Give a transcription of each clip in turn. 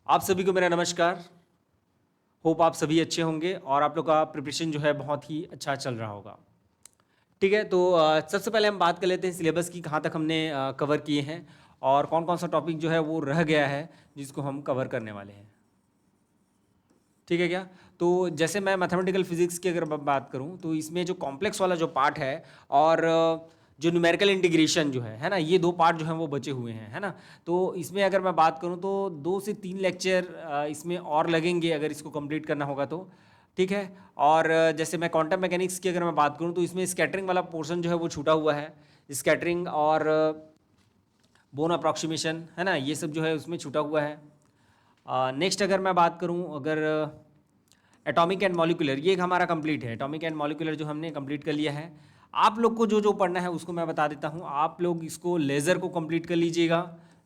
आप सभी को मेरा नमस्कार। होप आप सभी अच्छे होंगे और आप लोग का प्रिपरेशन जो है बहुत ही अच्छा चल रहा होगा। ठीक है, तो सबसे पहले हम बात कर लेते हैं सिलेबस की, कहाँ तक हमने कवर किए हैं और कौन कौन सा टॉपिक जो है वो रह गया है जिसको हम कवर करने वाले हैं। ठीक है क्या? तो जैसे मैं मैथमेटिकल फिजिक्स की अगर बात करूं तो इसमें जो कॉम्प्लेक्स वाला जो पार्ट है और जो न्यूमेरिकल इंटीग्रेशन जो है ना, ये दो पार्ट जो हैं वो बचे हुए हैं, है ना। तो इसमें अगर मैं बात करूं तो 2 से 3 लेक्चर इसमें और लगेंगे अगर इसको कंप्लीट करना होगा तो। ठीक है। और जैसे मैं क्वांटम मैकेनिक्स की अगर मैं बात करूं तो इसमें स्कैटरिंग वाला पोर्शन जो है वो छूटा हुआ है। स्कैटरिंग और बोन अप्रॉक्सीमेशन, है ना, ये सब जो है उसमें छूटा हुआ है। नेक्स्ट अगर मैं बात करूं, अगर एटॉमिक एंड मॉलिक्यूलर, ये हमारा कंप्लीट है। एटॉमिक एंड मॉलिक्यूलर जो हमने कंप्लीट कर लिया है। आप लोग को जो जो पढ़ना है उसको मैं बता देता हूँ। आप लोग इसको लेज़र को कंप्लीट कर लीजिएगा,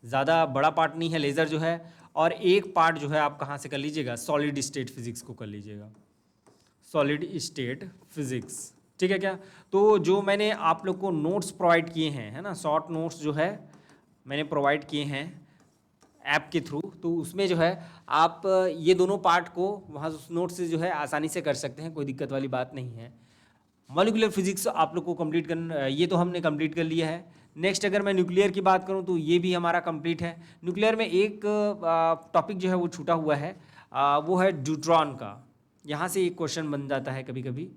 ज़्यादा बड़ा पार्ट नहीं है लेज़र जो है। और एक पार्ट जो है आप कहाँ से कर लीजिएगा, सॉलिड स्टेट फिजिक्स को कर लीजिएगा, सॉलिड स्टेट फिजिक्स। ठीक है क्या? तो जो मैंने आप लोग को नोट्स प्रोवाइड किए हैं, है ना, शॉर्ट नोट्स जो है मैंने प्रोवाइड किए हैं ऐप के थ्रू, तो उसमें जो है आप ये दोनों पार्ट को वहाँ उस नोट से जो है आसानी से कर सकते हैं, कोई दिक्कत वाली बात नहीं है। मॉलिक्यूलर फिजिक्स आप लोग को कंप्लीट करना, ये तो हमने कंप्लीट कर लिया है। नेक्स्ट अगर मैं न्यूक्लियर की बात करूं तो ये भी हमारा कंप्लीट है। न्यूक्लियर में एक टॉपिक जो है वो छूटा हुआ है, वो है ड्यूट्रॉन का। यहाँ से एक क्वेश्चन बन जाता है कभी कभी,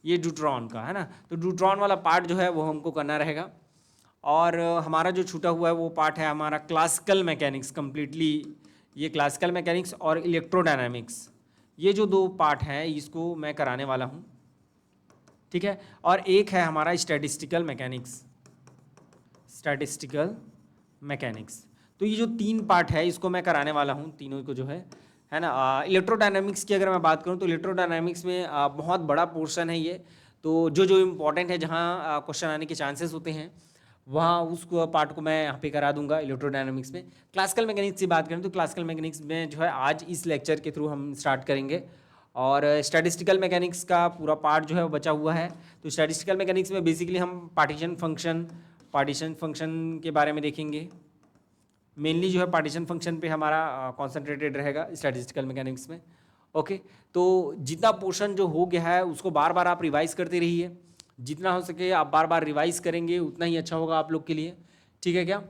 ये ड्यूट्रॉन का, है ना। तो ड्यूट्रॉन वाला पार्ट जो है वो हमको करना रहेगा। और हमारा जो छूटा हुआ है वो पार्ट है हमारा क्लासिकल मैकेनिक्स कम्प्लीटली। ये क्लासिकल मैकेनिक्स और इलेक्ट्रोडायनामिक्स, ये जो दो पार्ट हैं इसको मैं कराने वाला हूँ। ठीक है। और एक है हमारा स्टैटिस्टिकल मैकेनिक्स, स्टैटिस्टिकल मैकेनिक्स। तो ये जो 3 पार्ट है इसको मैं कराने वाला हूँ, तीनों को जो है ना। इलेक्ट्रोडायनामिक्स की अगर मैं बात करूँ तो इलेक्ट्रोडायनामिक्स में बहुत बड़ा पोर्शन है ये। तो जो जो इम्पोर्टेंट है, जहाँ क्वेश्चन आने के चांसेस होते हैं, वहाँ उस पार्ट को मैं यहाँ पे करा दूंगा इलेक्ट्रोडायनामिक्स में। क्लासिकल मैकेनिक्स की बात करें तो क्लासिकल मैकेनिक्स में जो है आज इस लेक्चर के थ्रू हम स्टार्ट करेंगे। और स्टैटिस्टिकल मैकेनिक्स का पूरा पार्ट जो है वो बचा हुआ है। तो स्टैटिस्टिकल मैकेनिक्स में बेसिकली हम पार्टीशन फंक्शन के बारे में देखेंगे। मेनली जो है पार्टीशन फंक्शन पे हमारा कॉन्सेंट्रेटेड रहेगा स्टैटिस्टिकल मैकेनिक्स में। ओके। तो जितना पोर्शन जो हो गया है उसको बार बार आप रिवाइज करते रहिए, जितना हो सके आप बार बार रिवाइज करेंगे उतना ही अच्छा होगा आप लोग के लिए। ठीक है क्या?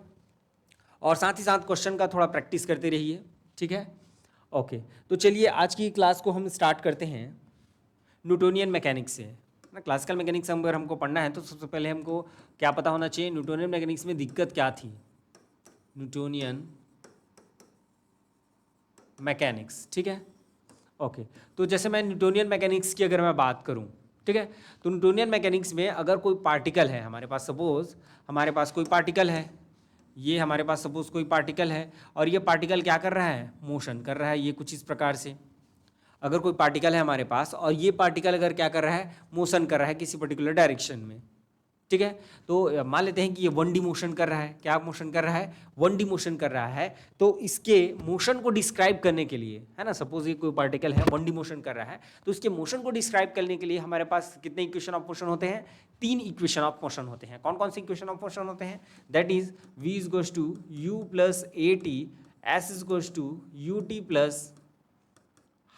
और साथ ही साथ क्वेश्चन का थोड़ा प्रैक्टिस करते रहिए। ठीक है। ओके। तो चलिए आज की क्लास को हम स्टार्ट करते हैं न्यूटोनियन मैकेनिक्स से ना। क्लासिकल मैकेनिक्स अगर हमको पढ़ना है तो सबसे पहले हमको क्या पता होना चाहिए, न्यूटोनियन मैकेनिक्स में दिक्कत क्या थी। न्यूटोनियन मैकेनिक्स, ठीक है। ओके। तो जैसे मैं न्यूटोनियन मैकेनिक्स की अगर मैं बात करूं, ठीक है, तो न्यूटोनियन मैकेनिक्स में अगर कोई पार्टिकल है हमारे पास, सपोज हमारे पास कोई पार्टिकल है, ये हमारे पास सपोज कोई पार्टिकल है और ये पार्टिकल क्या कर रहा है, मोशन कर रहा है, ये कुछ इस प्रकार से। अगर कोई पार्टिकल है हमारे पास और ये पार्टिकल अगर क्या कर रहा है, मोशन कर रहा है किसी पर्टिकुलर डायरेक्शन में, ठीक है। तो मान लेते हैं कि ये 1D मोशन कर रहा है। क्या मोशन कर रहा है? 1D मोशन कर रहा है। तो इसके मोशन को डिस्क्राइब करने के लिए, है ना, सपोज ये कोई पार्टिकल है 1D मोशन कर रहा है, तो इसके मोशन को डिस्क्राइब करने के लिए हमारे पास कितने इक्वेशन ऑफ मोशन होते हैं? 3 इक्वेशन ऑफ मोशन होते हैं। कौन कौन से इक्वेशन ऑफ मोशन होते हैं? That is v is goes to u plus a t, s is goes to u t plus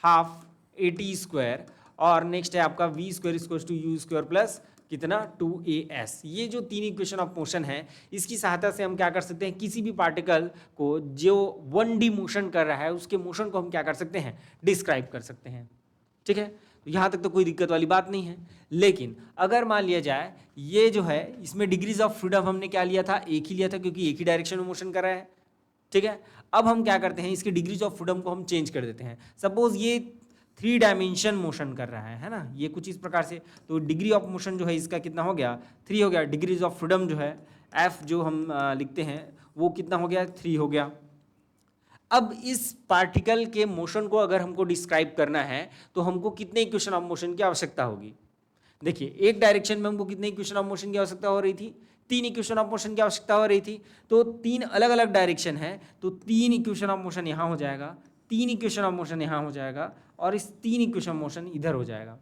half a t square, और नेक्स्ट है आपका v square is to u square plus कितना 2as। ये जो 3 equation of motion है इसकी सहायता से हम क्या कर सकते हैं, किसी भी पार्टिकल को जो 1D मोशन कर रहा है उसके मोशन को हम क्या कर सकते हैं, डिस्क्राइब कर सकते हैं। ठीक है। तो यहाँ तक तो कोई दिक्कत वाली बात नहीं है। लेकिन अगर मान लिया जाए ये जो है, इसमें डिग्रीज ऑफ फ्रीडम हमने क्या लिया था, एक ही लिया था, क्योंकि एक ही डायरेक्शन में मोशन कर रहा है। ठीक है। अब हम क्या करते हैं, इसकी डिग्रीज ऑफ फ्रीडम को हम चेंज कर देते हैं। सपोज ये 3 डायमेंशन मोशन कर रहा है ना, ये कुछ इस प्रकार से। तो डिग्री ऑफ मोशन जो है इसका कितना हो गया, 3 हो गया। डिग्रीज ऑफ फ्रीडम जो है एफ जो हम लिखते हैं वो कितना हो गया, 3 हो गया। अब इस पार्टिकल के मोशन को अगर हमको डिस्क्राइब करना है तो हमको कितने इक्वेशन ऑफ मोशन की आवश्यकता होगी। देखिए, एक डायरेक्शन में हमको कितने इक्वेशन ऑफ मोशन की आवश्यकता हो रही थी, 3 इक्वेशन ऑफ मोशन की आवश्यकता हो रही थी। तो 3 अलग अलग डायरेक्शन है, तो 3 इक्वेशन ऑफ मोशन यहाँ हो जाएगा, 3 इक्वेशन ऑफ मोशन यहाँ हो जाएगा, और इस 3 इक्वेशन ऑफ मोशन इधर हो जाएगा।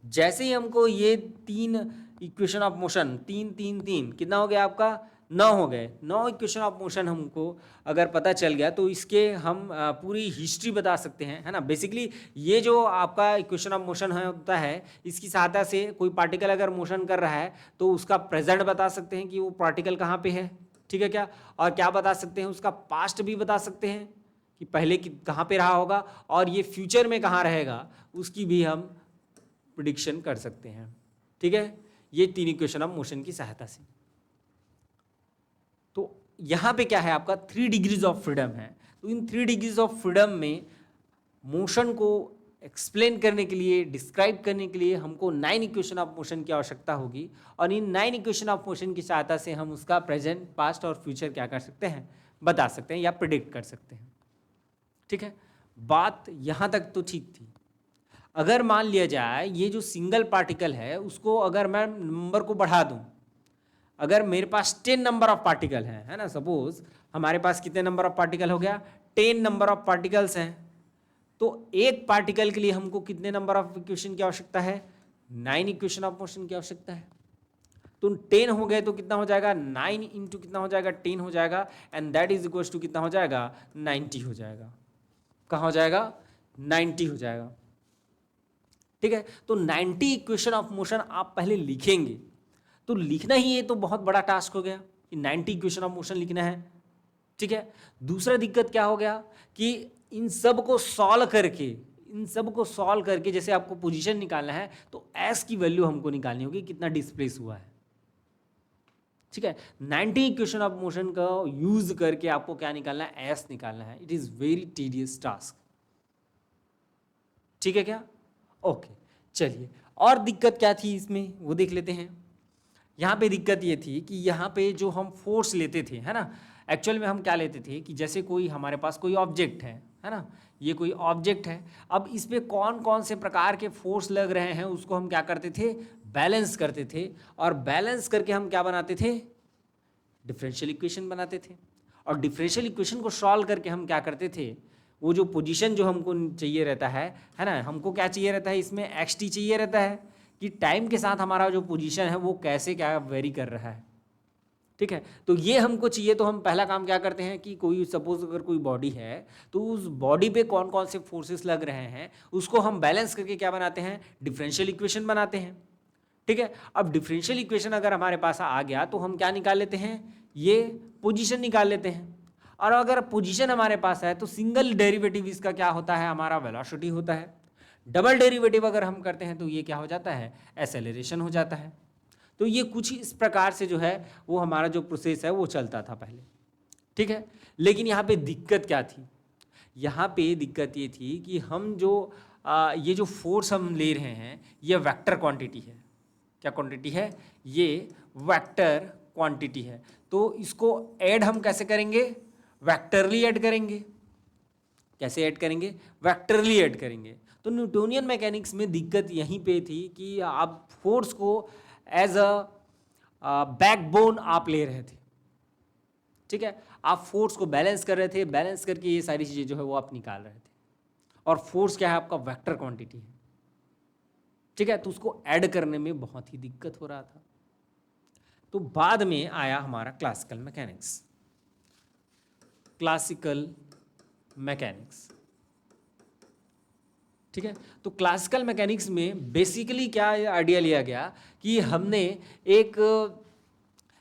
जैसे ही हमको ये 3 इक्वेशन ऑफ मोशन, 3 3 3 कितना हो गया आपका 9 हो गए। 9 इक्वेशन ऑफ मोशन हमको अगर पता चल गया तो इसके हम पूरी हिस्ट्री बता सकते हैं, है ना। बेसिकली ये जो आपका इक्वेशन ऑफ मोशन होता है, इसकी सहायता से कोई पार्टिकल अगर मोशन कर रहा है तो उसका प्रेजेंट बता सकते हैं कि वो पार्टिकल कहाँ पे है, ठीक है क्या, और क्या बता सकते हैं, उसका पास्ट भी बता सकते हैं कि पहले कहाँ पे रहा होगा, और ये फ्यूचर में कहाँ रहेगा उसकी भी हम प्रिडिक्शन कर सकते हैं, ठीक है, ये 3 इक्वेशन ऑफ मोशन की सहायता से। तो यहाँ पे क्या है आपका 3 डिग्रीज ऑफ फ्रीडम है। तो इन 3 डिग्रीज ऑफ फ्रीडम में मोशन को एक्सप्लेन करने के लिए, डिस्क्राइब करने के लिए हमको 9 इक्वेशन ऑफ मोशन की आवश्यकता होगी, और इन 9 इक्वेशन ऑफ मोशन की सहायता से हम उसका प्रेजेंट, पास्ट और फ्यूचर क्या कर सकते हैं, बता सकते हैं या प्रिडिक्ट कर सकते हैं, ठीक है। बात यहाँ तक तो ठीक थी। अगर मान लिया जाए ये जो सिंगल पार्टिकल है उसको अगर मैं नंबर को बढ़ा दूं, अगर मेरे पास 10 नंबर ऑफ पार्टिकल हैं, है ना, सपोज हमारे पास कितने नंबर ऑफ पार्टिकल हो गया, 10 नंबर ऑफ पार्टिकल्स हैं, तो एक पार्टिकल के लिए हमको कितने नंबर ऑफ इक्वेशन की आवश्यकता है, 9 इक्वेशन ऑफ मोशन की आवश्यकता है। तो 10 हो गए तो कितना हो जाएगा, 9 इंटू कितना हो जाएगा, 10 हो जाएगा, and that is equal to कितना हो जाएगा, 90 हो जाएगा। कहाँ हो जाएगा, 90 हो जाएगा, ठीक है। तो 90 इक्वेशन ऑफ मोशन आप पहले लिखेंगे, तो लिखना ही ये तो बहुत बड़ा टास्क हो गया कि 90 इक्वेशन ऑफ मोशन लिखना है, ठीक है। दूसरा दिक्कत क्या हो गया कि इन सब को सॉल्व करके जैसे आपको पोजीशन निकालना है तो एस की वैल्यू हमको निकालनी होगी, कितना डिस्प्लेस हुआ है, ठीक है। 90 इक्वेशन ऑफ मोशन का यूज करके आपको क्या निकालना है, एस निकालना है। It is very tedious task, ठीक है क्या, ओके। चलिए, और दिक्कत क्या थी इसमें वो देख लेते हैं। यहाँ पे दिक्कत ये थी कि यहाँ पे जो हम फोर्स लेते थे, है ना, एक्चुअल में हम क्या लेते थे कि जैसे कोई हमारे पास कोई ऑब्जेक्ट है ना, ये कोई ऑब्जेक्ट है, अब इस पे कौन कौन से प्रकार के फोर्स लग रहे हैं उसको हम क्या करते थे, बैलेंस करते थे, और बैलेंस करके हम क्या बनाते थे, डिफरेंशियल इक्वेशन बनाते थे, और डिफरेंशियल इक्वेशन को सॉल्व करके हम क्या करते थे, वो जो पोजीशन जो हमको चाहिए रहता है ना, हमको क्या चाहिए रहता है, इसमें एक्स टी चाहिए रहता है कि टाइम के साथ हमारा जो पोजीशन है वो कैसे क्या वेरी कर रहा है, ठीक है। तो ये हमको चाहिए, तो हम पहला काम क्या करते हैं कि कोई सपोज अगर कोई बॉडी है तो उस बॉडी पे कौन कौन से फोर्सेस लग रहे हैं उसको हम बैलेंस करके क्या बनाते हैं, डिफरेंशियल इक्वेशन बनाते हैं, ठीक है। अब डिफरेंशियल इक्वेशन अगर हमारे पास आ गया तो हम क्या निकाल लेते हैं, ये पोजीशन निकाल लेते हैं, और अगर पोजीशन हमारे पास है तो सिंगल डेरिवेटिव इसका क्या होता है, हमारा वेलोसिटी होता है। डबल डेरिवेटिव अगर हम करते हैं तो ये क्या हो जाता है, एक्सेलरेशन हो जाता है। तो ये कुछ इस प्रकार से जो है वो हमारा जो प्रोसेस है वो चलता था पहले, ठीक है। लेकिन यहाँ पे दिक्कत क्या थी, यहाँ पे दिक्कत ये थी कि हम जो ये जो फोर्स हम ले रहे हैं ये वेक्टर क्वांटिटी है। क्या क्वांटिटी है, ये वेक्टर क्वांटिटी है। तो इसको ऐड हम कैसे करेंगे, वेक्टरली ऐड करेंगे। कैसे ऐड करेंगे, वेक्टरली ऐड करेंगे। तो न्यूटोनियन मैकेनिक्स में दिक्कत यहीं पे थी कि आप फोर्स को एज अ बैकबोन आप ले रहे थे, ठीक है। आप फोर्स को बैलेंस कर रहे थे, बैलेंस करके ये सारी चीज़ें जो है वो आप निकाल रहे थे, और फोर्स क्या है आपका, वेक्टर क्वांटिटी है, ठीक है। तो उसको ऐड करने में बहुत ही दिक्कत हो रहा था। तो बाद में आया हमारा क्लासिकल मैकेनिक्स। क्लासिकल मैकेनिक्स, ठीक है। तो क्लासिकल मैकेनिक्स में बेसिकली क्या आइडिया लिया गया कि हमने एक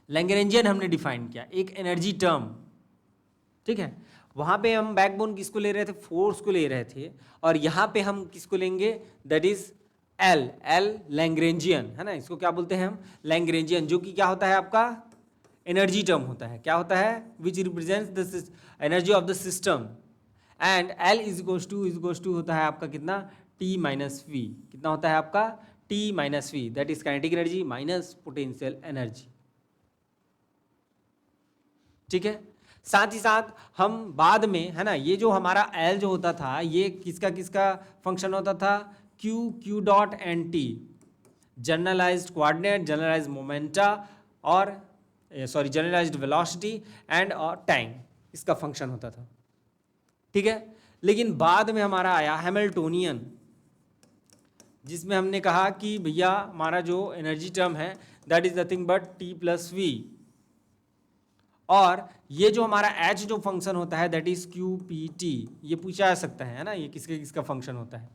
लैग्रेंजियन हमने डिफाइन किया, एक एनर्जी टर्म, ठीक है। वहाँ पे हम बैकबोन किसको ले रहे थे, फोर्स को ले रहे थे, और यहाँ पे हम किसको लेंगे, दैट इज एल लैग्रेंजियन, है ना, इसको क्या बोलते हैं हम, लैग्रेंजियन, जो कि क्या होता है आपका एनर्जी टर्म होता है। क्या होता है, which represents the energy of the system, and L is to होता है आपका कितना, टी माइनस वी, कितना होता है आपका, T minus V, that is kinetic energy minus potential energy, ठीक है। साथ ही साथ हम बाद में, है ना, ये जो हमारा एल जो होता था ये किसका किसका फंक्शन होता था, q dot and t, generalised coordinate, generalised momenta, और सॉरी जनरलाइज्ड वेलोसिटी एंड और टाइम, इसका फंक्शन होता था, ठीक है। लेकिन बाद में हमारा आया हैमिल्टोनियन, जिसमें हमने कहा कि भैया हमारा जो एनर्जी टर्म है that is nothing but T plus V, और ये जो हमारा एच जो फंक्शन होता है that is q p t, ये पूछा जा सकता है ना, ये किसके किसका फंक्शन होता है।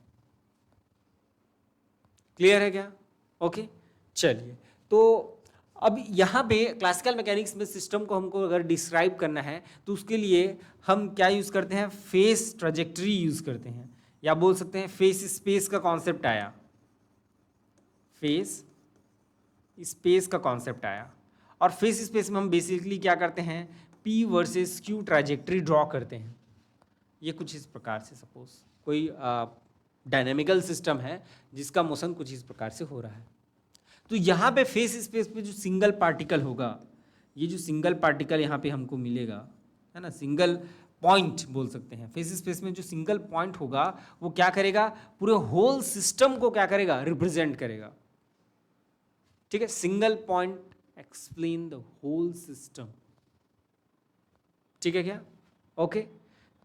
क्लियर है क्या? ओके चलिए, तो अब यहाँ पे क्लासिकल मैकेनिक्स में सिस्टम को हमको अगर डिस्क्राइब करना है तो उसके लिए हम क्या यूज़ करते हैं, फेस ट्रजेक्टरी यूज़ करते हैं, या बोल सकते हैं फेस स्पेस का कॉन्सेप्ट आया, फेस स्पेस का कॉन्सेप्ट आया। और फेस स्पेस में हम बेसिकली क्या करते हैं, P versus Q trajectory draw करते हैं। ये कुछ इस प्रकार से, सपोज कोई डायनेमिकल सिस्टम है जिसका मोशन कुछ इस प्रकार से हो रहा है, तो यहाँ पे फेस स्पेस पे जो सिंगल पार्टिकल होगा, ये जो सिंगल पार्टिकल यहाँ पे हमको मिलेगा, है ना, सिंगल पॉइंट बोल सकते हैं, फेस स्पेस में जो सिंगल पॉइंट होगा वो क्या करेगा, पूरे होल सिस्टम को क्या करेगा, रिप्रेजेंट करेगा। ठीक है, single point explain the whole system. ठीक है क्या? ओके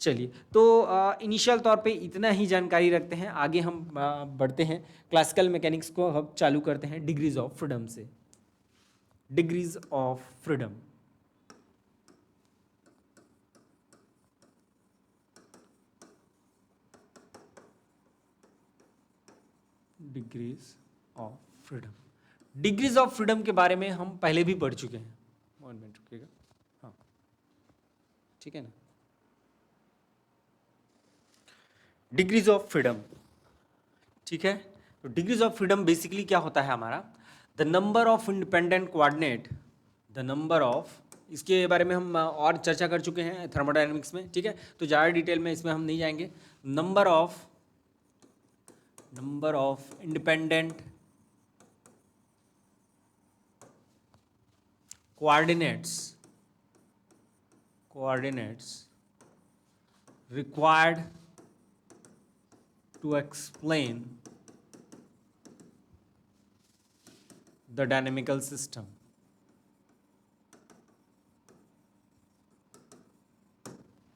चलिए, तो इनिशियल तौर पे इतना ही जानकारी रखते हैं, आगे हम बढ़ते हैं क्लासिकल मैकेनिक्स को हम चालू करते हैं डिग्रीज ऑफ फ्रीडम से। Degrees of freedom, degrees of freedom, degrees of freedom के बारे में हम पहले भी पढ़ चुके हैं। 1 मिनट रुकिएगा, हाँ ठीक है ना। डिग्रीज ऑफ फ्रीडम, ठीक है, तो डिग्रीज ऑफ फ्रीडम बेसिकली क्या होता है हमारा, the number of independent coordinate, the number of, इसके बारे में हम और चर्चा कर चुके हैं थर्मोडायनेमिक्स में। ठीक है, तो ज़्यादा डिटेल में इसमें हम नहीं जाएंगे। Number of independent coordinates required to explain the dynamical system।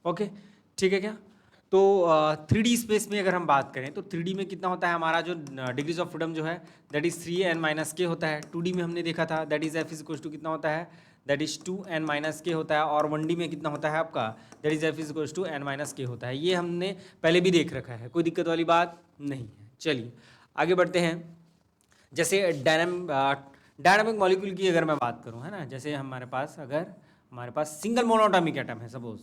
Okay ठीक है क्या? तो 3D स्पेस में अगर हम बात करें तो 3D में कितना होता है हमारा जो डिग्रीज ऑफ फ्रीडम जो है दैट इज 3n-k होता है। 2D में हमने देखा था that is f is equals to कितना होता है, दैट इज 2n-k होता है। और 1D में कितना होता है आपका, that is f is equals to n-k होता है। ये हमने पहले भी देख रखा है, कोई दिक्कत वाली बात नहीं है। चलिए आगे बढ़ते हैं। जैसे डायनामिक मॉलिक्यूल की अगर मैं बात करूँ, है ना, जैसे हमारे पास सिंगल मोनोटॉमिक एटम है, सपोज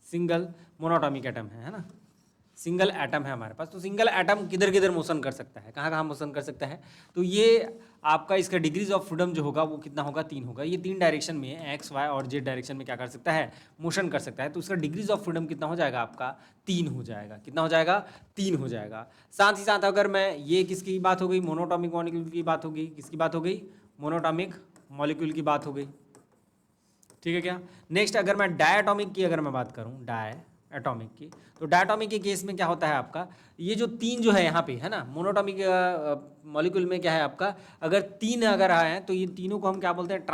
सिंगल मोनोटॉमिक एटम है ना, सिंगल एटम है हमारे पास, तो सिंगल एटम किधर किधर मोशन कर सकता है, कहाँ कहाँ मोशन कर सकता है, तो ये आपका इसका डिग्रीज ऑफ फ्रीडम जो होगा वो कितना होगा, 3 होगा। ये 3 डायरेक्शन में एक्स वाई और जेड डायरेक्शन में क्या कर सकता है, मोशन कर सकता है। तो उसका डिग्रीज ऑफ फ्रीडम कितना हो जाएगा आपका, 3 हो जाएगा। कितना हो जाएगा, 3 हो जाएगा। साथ ही साथ अगर मैं ये किसकी बात हो गई, मोनोटॉमिक मॉलिक्यूल की बात हो गई, किसकी बात हो गई, मोनोटॉमिक मॉलिक्यूल की बात हो गई। ठीक है क्या? नेक्स्ट अगर मैं डायटॉमिक की अगर मैं बात करूं, डायटॉमिक की, तो डायटॉमिक के केस में क्या होता है आपका, ये जो 3 जो है यहाँ पे, है ना, मोनोटॉमिक मॉलिक्यूल में क्या है आपका, अगर 3 अगर आए हैं तो ये तीनों को हम क्या बोलते हैं,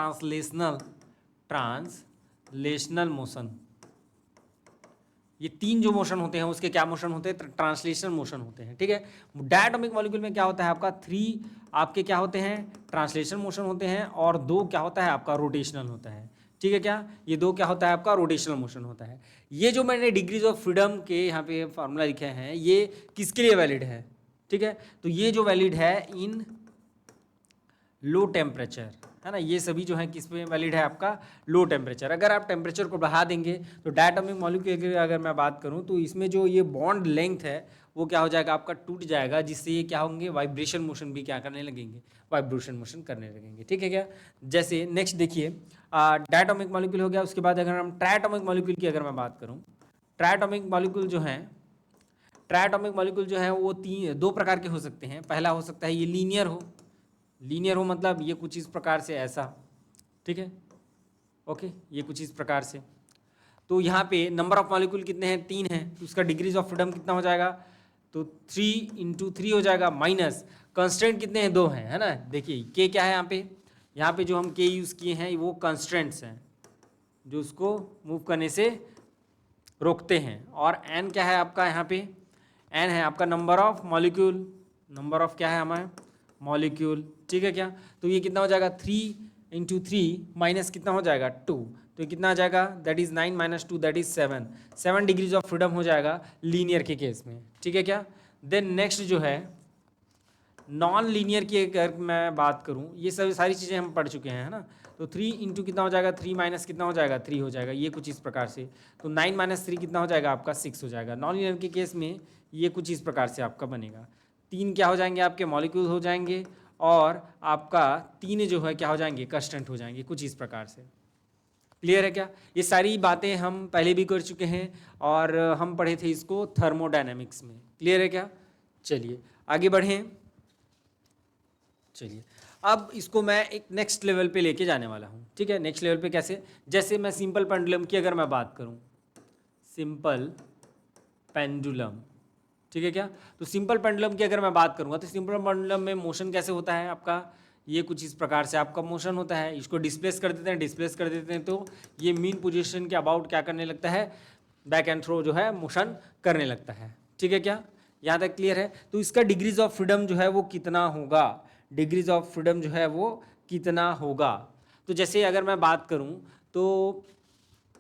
ट्रांसलेशनल मोशन। ये 3 जो मोशन होते हैं उसके क्या मोशन होते हैं, ट्रांसलेशनल मोशन होते हैं। ठीक है, डायटॉमिक मॉलिक्यूल में क्या होता है आपका, 3 आपके क्या होते हैं, ट्रांसलेशनल मोशन होते हैं, और 2 क्या होता है आपका, रोटेशनल होता है। ठीक है क्या? ये 2 क्या होता है आपका, रोटेशनल मोशन होता है। ये जो मैंने डिग्रीज ऑफ फ्रीडम के यहाँ पे फॉर्मूला लिखे हैं ये किसके लिए वैलिड है, ठीक है, तो ये जो वैलिड है इन लो टेम्परेचर, है ना, ये सभी जो है किस पे वैलिड है आपका, लो टेम्परेचर। अगर आप टेम्परेचर को बढ़ा देंगे तो डायटॉमिक मॉलिक्यूल की अगर मैं बात करूँ तो इसमें जो ये बॉन्ड लेंथ है वो क्या हो जाएगा आपका, टूट जाएगा, जिससे ये क्या होंगे, वाइब्रेशन मोशन भी क्या करने लगेंगे, वाइब्रेशन मोशन करने लगेंगे। ठीक है क्या? जैसे नेक्स्ट देखिए, डायटॉमिक मॉलिक्यूल हो गया। उसके बाद अगर हम ट्रायटॉमिक मॉलिक्यूल की अगर मैं बात करूँ, ट्रायटॉमिक मॉलिक्यूल जो है वो 2 प्रकार के हो सकते हैं। पहला हो सकता है ये लीनियर हो मतलब ये कुछ इस प्रकार से ऐसा, ठीक है, ओके, ये कुछ इस प्रकार से। तो यहाँ पे नंबर ऑफ मॉलिक्यूल कितने हैं, 3 हैं, तो उसका डिग्रीज ऑफ फ्रीडम कितना हो जाएगा, तो 3 × 3 हो जाएगा, माइनस कंस्ट्रेंट कितने हैं, 2 हैं, है ना। देखिए के क्या है यहाँ पे जो हम के यूज़ किए हैं वो कंस्ट्रेंट्स हैं जो उसको मूव करने से रोकते हैं। और एन क्या है आपका, यहाँ पे एन है आपका number of molecule, number of क्या है हमारे मॉलिक्यूल। ठीक है क्या? तो ये कितना हो जाएगा, 3 × 3 माइनस कितना हो जाएगा, 2। तो ये कितना आ जाएगा, that is 9 minus 2 that is 7, 7 degrees of freedom हो जाएगा लीनियर के केस में, ठीक है क्या। देन नेक्स्ट जो है नॉन लीनियर की अगर मैं बात करूं, ये सब सारी चीज़ें हम पढ़ चुके हैं, है ना। तो 3 इंटू कितना हो जाएगा, 3 माइनस कितना हो जाएगा, 3 हो जाएगा, ये कुछ इस प्रकार से। तो 9 माइनस 3 कितना हो जाएगा आपका, 6 हो जाएगा। नॉन लीनियर के केस में ये कुछ इस प्रकार से आपका बनेगा। 3 क्या हो जाएंगे आपके, मॉलिक्यूल हो जाएंगे, और आपका 3 जो है क्या हो जाएंगे, कांस्टेंट हो जाएंगे, कुछ इस प्रकार से। क्लियर है क्या। ये सारी बातें हम पहले भी कर चुके हैं और हम पढ़े थे इसको थर्मोडायनेमिक्स में। क्लियर है क्या। चलिए आगे बढ़ें। चलिए अब इसको मैं एक नेक्स्ट लेवल पे लेके जाने वाला हूँ, ठीक है। नेक्स्ट लेवल पे कैसे, जैसे मैं सिंपल पेंडुलम की अगर मैं बात करूँ, सिंपल पेंडुलम, ठीक है क्या। तो सिंपल पेंडुलम की अगर मैं बात करूँगा तो सिंपल पेंडुलम में मोशन कैसे होता है आपका, ये कुछ इस प्रकार से आपका मोशन होता है। इसको डिस्प्लेस कर देते हैं, डिस्प्लेस कर देते हैं तो ये मीन पोजीशन के अबाउट क्या करने लगता है, बैक एंड थ्रो जो है मोशन करने लगता है, ठीक है क्या। यहाँ तक क्लियर है। तो इसका डिग्रीज ऑफ फ्रीडम जो है वो कितना होगा, डिग्रीज ऑफ फ्रीडम जो है वो कितना होगा। तो जैसे अगर मैं बात करूं तो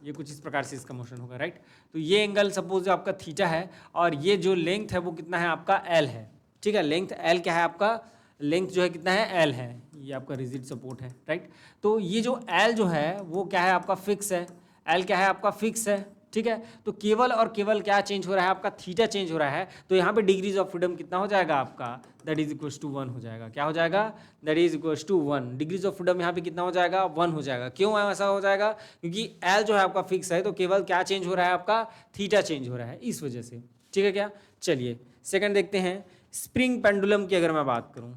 ये कुछ इस प्रकार से इसका मोशन होगा, राइट। तो ये एंगल सपोज आपका थीटा है और ये जो लेंथ है वो कितना है आपका एल है, ठीक है। लेंथ एल क्या है आपका, लेंथ जो है कितना है एल है, ये आपका रिजिड सपोर्ट है, राइट। तो ये जो एल जो है वो क्या है आपका फिक्स है, एल क्या है आपका फिक्स है, ठीक है। तो केवल और केवल क्या चेंज हो रहा है आपका, थीटा चेंज हो रहा है। तो यहाँ पे डिग्रीज ऑफ फ्रीडम कितना हो जाएगा आपका, दैट इज इक्वल्स टू 1 हो जाएगा। क्या हो जाएगा, that is equals to 1। Degrees of freedom यहाँ पे कितना हो जाएगा, 1 हो जाएगा। क्यों ऐसा हो जाएगा, क्योंकि एल जो है आपका फिक्स है, तो केवल क्या चेंज हो रहा है आपका, थीटा चेंज हो रहा है, इस वजह से, ठीक है क्या। चलिए सेकंड देखते हैं, स्प्रिंग पेंडुलम की अगर मैं बात करूँ।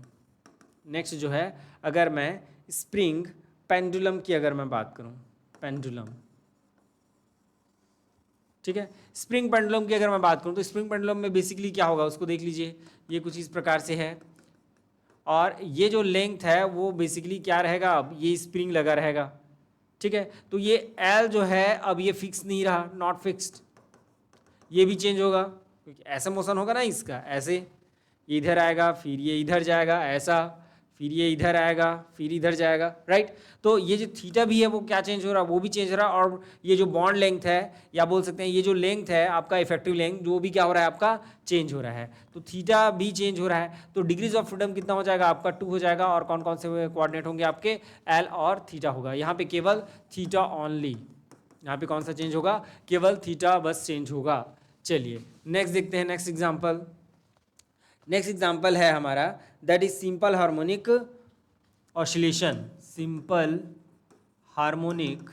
नेक्स्ट जो है अगर मैं स्प्रिंग पेंडुलम की अगर मैं बात करूँ, पेंडुलम, ठीक है। स्प्रिंग पेंडुलम की अगर मैं बात करूं तो स्प्रिंग पेंडुलम में बेसिकली क्या होगा उसको देख लीजिए, ये कुछ इस प्रकार से है और ये जो लेंथ है वो बेसिकली क्या रहेगा, अब ये स्प्रिंग लगा रहेगा, ठीक है। तो ये एल जो है अब ये फिक्स नहीं रहा, नॉट फिक्स्ड, ये भी चेंज होगा क्योंकि ऐसा मोशन होगा ना इसका, ऐसे इधर आएगा फिर ये इधर जाएगा, ऐसा फिर ये इधर आएगा फिर इधर जाएगा, राइट। तो ये जो थीटा भी है वो क्या चेंज हो रहा है, वो भी चेंज हो रहा है। और ये जो बॉन्ड लेंथ है या बोल सकते हैं ये जो लेंथ है आपका इफेक्टिव लेंथ, जो भी क्या हो रहा है आपका चेंज हो रहा है, तो थीटा भी चेंज हो रहा है। तो डिग्रीज ऑफ फ्रीडम कितना हो जाएगा आपका 2 हो जाएगा। और कौन कौन से कोऑर्डिनेट होंगे आपके, एल और थीटा होगा। यहाँ पे केवल थीटा ऑनली, यहाँ पे कौन सा चेंज होगा, केवल थीटा बस चेंज होगा। चलिए नेक्स्ट देखते हैं, नेक्स्ट एग्जाम्पल। नेक्स्ट एग्जाम्पल है हमारा that is simple harmonic oscillation, simple harmonic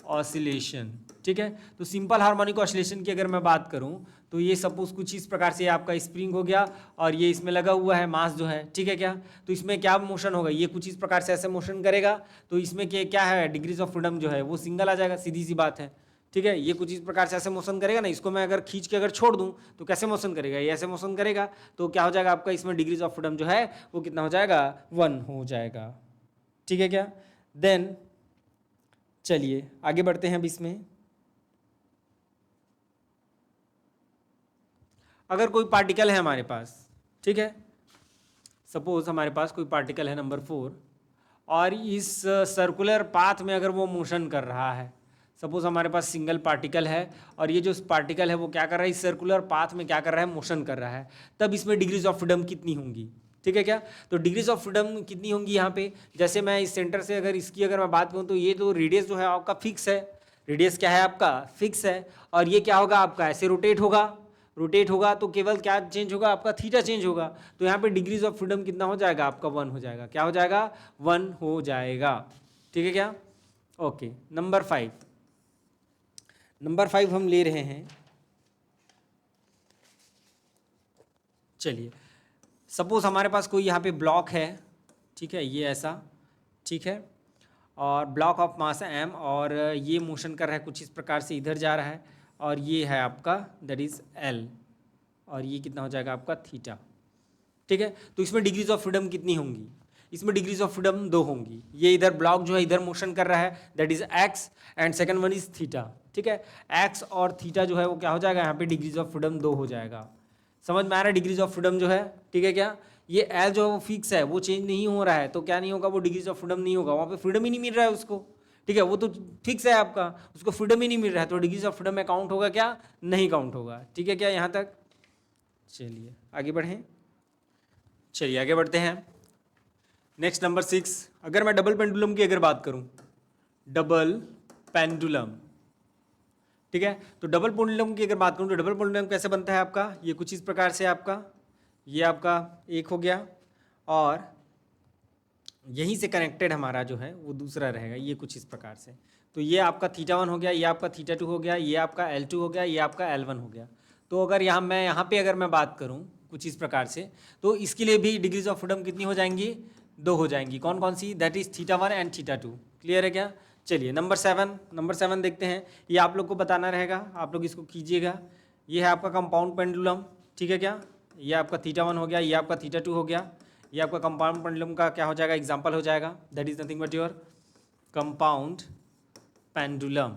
oscillation, ठीक है। तो सिंपल हार्मोनिक ऑसिलेशन की अगर मैं बात करूं तो ये सपोज कुछ इस प्रकार से आपका स्प्रिंग हो गया और ये इसमें लगा हुआ है मास जो है, ठीक है क्या। तो इसमें क्या मोशन होगा, ये कुछ इस प्रकार से ऐसे मोशन करेगा। तो इसमें क्या है, डिग्रीज ऑफ फ्रीडम जो है वो सिंगल आ जाएगा, सीधी सी बात है, ठीक है। ये कुछ इस प्रकार से ऐसे मोशन करेगा ना, इसको मैं अगर खींच के अगर छोड़ दूं तो कैसे मोशन करेगा, ये ऐसे मोशन करेगा। तो क्या हो जाएगा आपका, इसमें डिग्रीज ऑफ फ्रीडम जो है वो कितना हो जाएगा, 1 हो जाएगा, ठीक है क्या। देन चलिए आगे बढ़ते हैं अब इसमें। अगर कोई पार्टिकल है हमारे पास, ठीक है, सपोज हमारे पास कोई पार्टिकल है नंबर 4 और इस सर्कुलर पाथ में अगर वो मोशन कर रहा है, सपोज हमारे पास सिंगल पार्टिकल है और ये जो पार्टिकल है वो क्या कर रहा है, इस सर्कुलर पाथ में क्या कर रहा है, मोशन कर रहा है। तब इसमें डिग्रीज ऑफ फ्रीडम कितनी होंगी, ठीक है क्या। तो डिग्रीज ऑफ फ्रीडम कितनी होंगी यहाँ पे, जैसे मैं इस सेंटर से अगर इसकी अगर मैं बात करूँ तो ये तो रेडियस जो है आपका फिक्स है, रेडियस क्या है आपका फिक्स है। और ये क्या होगा आपका, ऐसे रोटेट होगा तो केवल क्या चेंज होगा आपका, थीटा चेंज होगा। तो यहाँ पे डिग्रीज ऑफ फ्रीडम कितना हो जाएगा आपका, 1 हो जाएगा। क्या हो जाएगा, 1 हो जाएगा, ठीक है क्या। ओके नंबर 5 हम ले रहे हैं। चलिए सपोज हमारे पास कोई यहाँ पे ब्लॉक है, ठीक है, ये ऐसा, ठीक है, और ब्लॉक ऑफ मास m और ये मोशन कर रहा है कुछ इस प्रकार से, इधर जा रहा है और ये है आपका दैट इज l और ये कितना हो जाएगा आपका थीटा, ठीक है। तो इसमें डिग्रीज ऑफ फ्रीडम कितनी होंगी, इसमें डिग्रीज ऑफ फ्रीडम 2 होंगी। ये इधर ब्लॉक जो है इधर मोशन कर रहा है that is x and second one is theta, ठीक है। x और थीटा जो है वो क्या हो जाएगा, यहाँ पे डिग्रीज ऑफ फ्रीडम 2 हो जाएगा। समझ में आ रहा है डिग्रीज ऑफ फ्रीडम जो है, ठीक है क्या। ये एल जो है वो फिक्स है, वो चेंज नहीं हो रहा है, तो क्या नहीं होगा, वो डिग्रीज ऑफ फ्रीडम नहीं होगा, वहाँ पे फ्रीडम ही नहीं मिल रहा है उसको। ठीक है, वो तो फिक्स है आपका, उसको फ्रीडम ही नहीं मिल रहा है, तो डिग्रीज ऑफ फ्रीडम में काउंट होगा क्या, नहीं काउंट होगा। ठीक है क्या यहाँ तक? चलिए आगे बढ़ें, चलिए आगे बढ़ते हैं। नेक्स्ट नंबर 6, अगर मैं डबल पेंडुलम की अगर बात करूं, डबल पेंडुलम, ठीक है, तो डबल पेंडुलम की अगर बात करूं तो डबल पेंडुलम कैसे बनता है आपका, ये कुछ इस प्रकार से आपका, ये आपका एक हो गया और यहीं से कनेक्टेड हमारा जो है वो दूसरा रहेगा, ये कुछ इस प्रकार से। तो ये आपका θ1 हो गया, ये आपका θ2 हो गया, ये आपका L2 हो गया, ये आपका L1 हो गया। तो अगर यहाँ पे अगर मैं बात करूँ कुछ इस प्रकार से, तो इसके लिए भी डिग्रीज ऑफ फ्रीडम कितनी हो जाएंगी, 2 हो जाएंगी। कौन कौन सी, दैट इज θ1 एंड θ2। क्लियर है क्या? चलिए नंबर 7 देखते हैं, ये आप लोग को बताना रहेगा, आप लोग इसको कीजिएगा। ये है आपका कंपाउंड पेंडुलम, ठीक है क्या, ये आपका θ1 हो गया, ये आपका θ2 हो गया, ये आपका कंपाउंड पेंडुलम का क्या हो जाएगा, एग्जाम्पल हो जाएगा, that is nothing but your compound pendulum.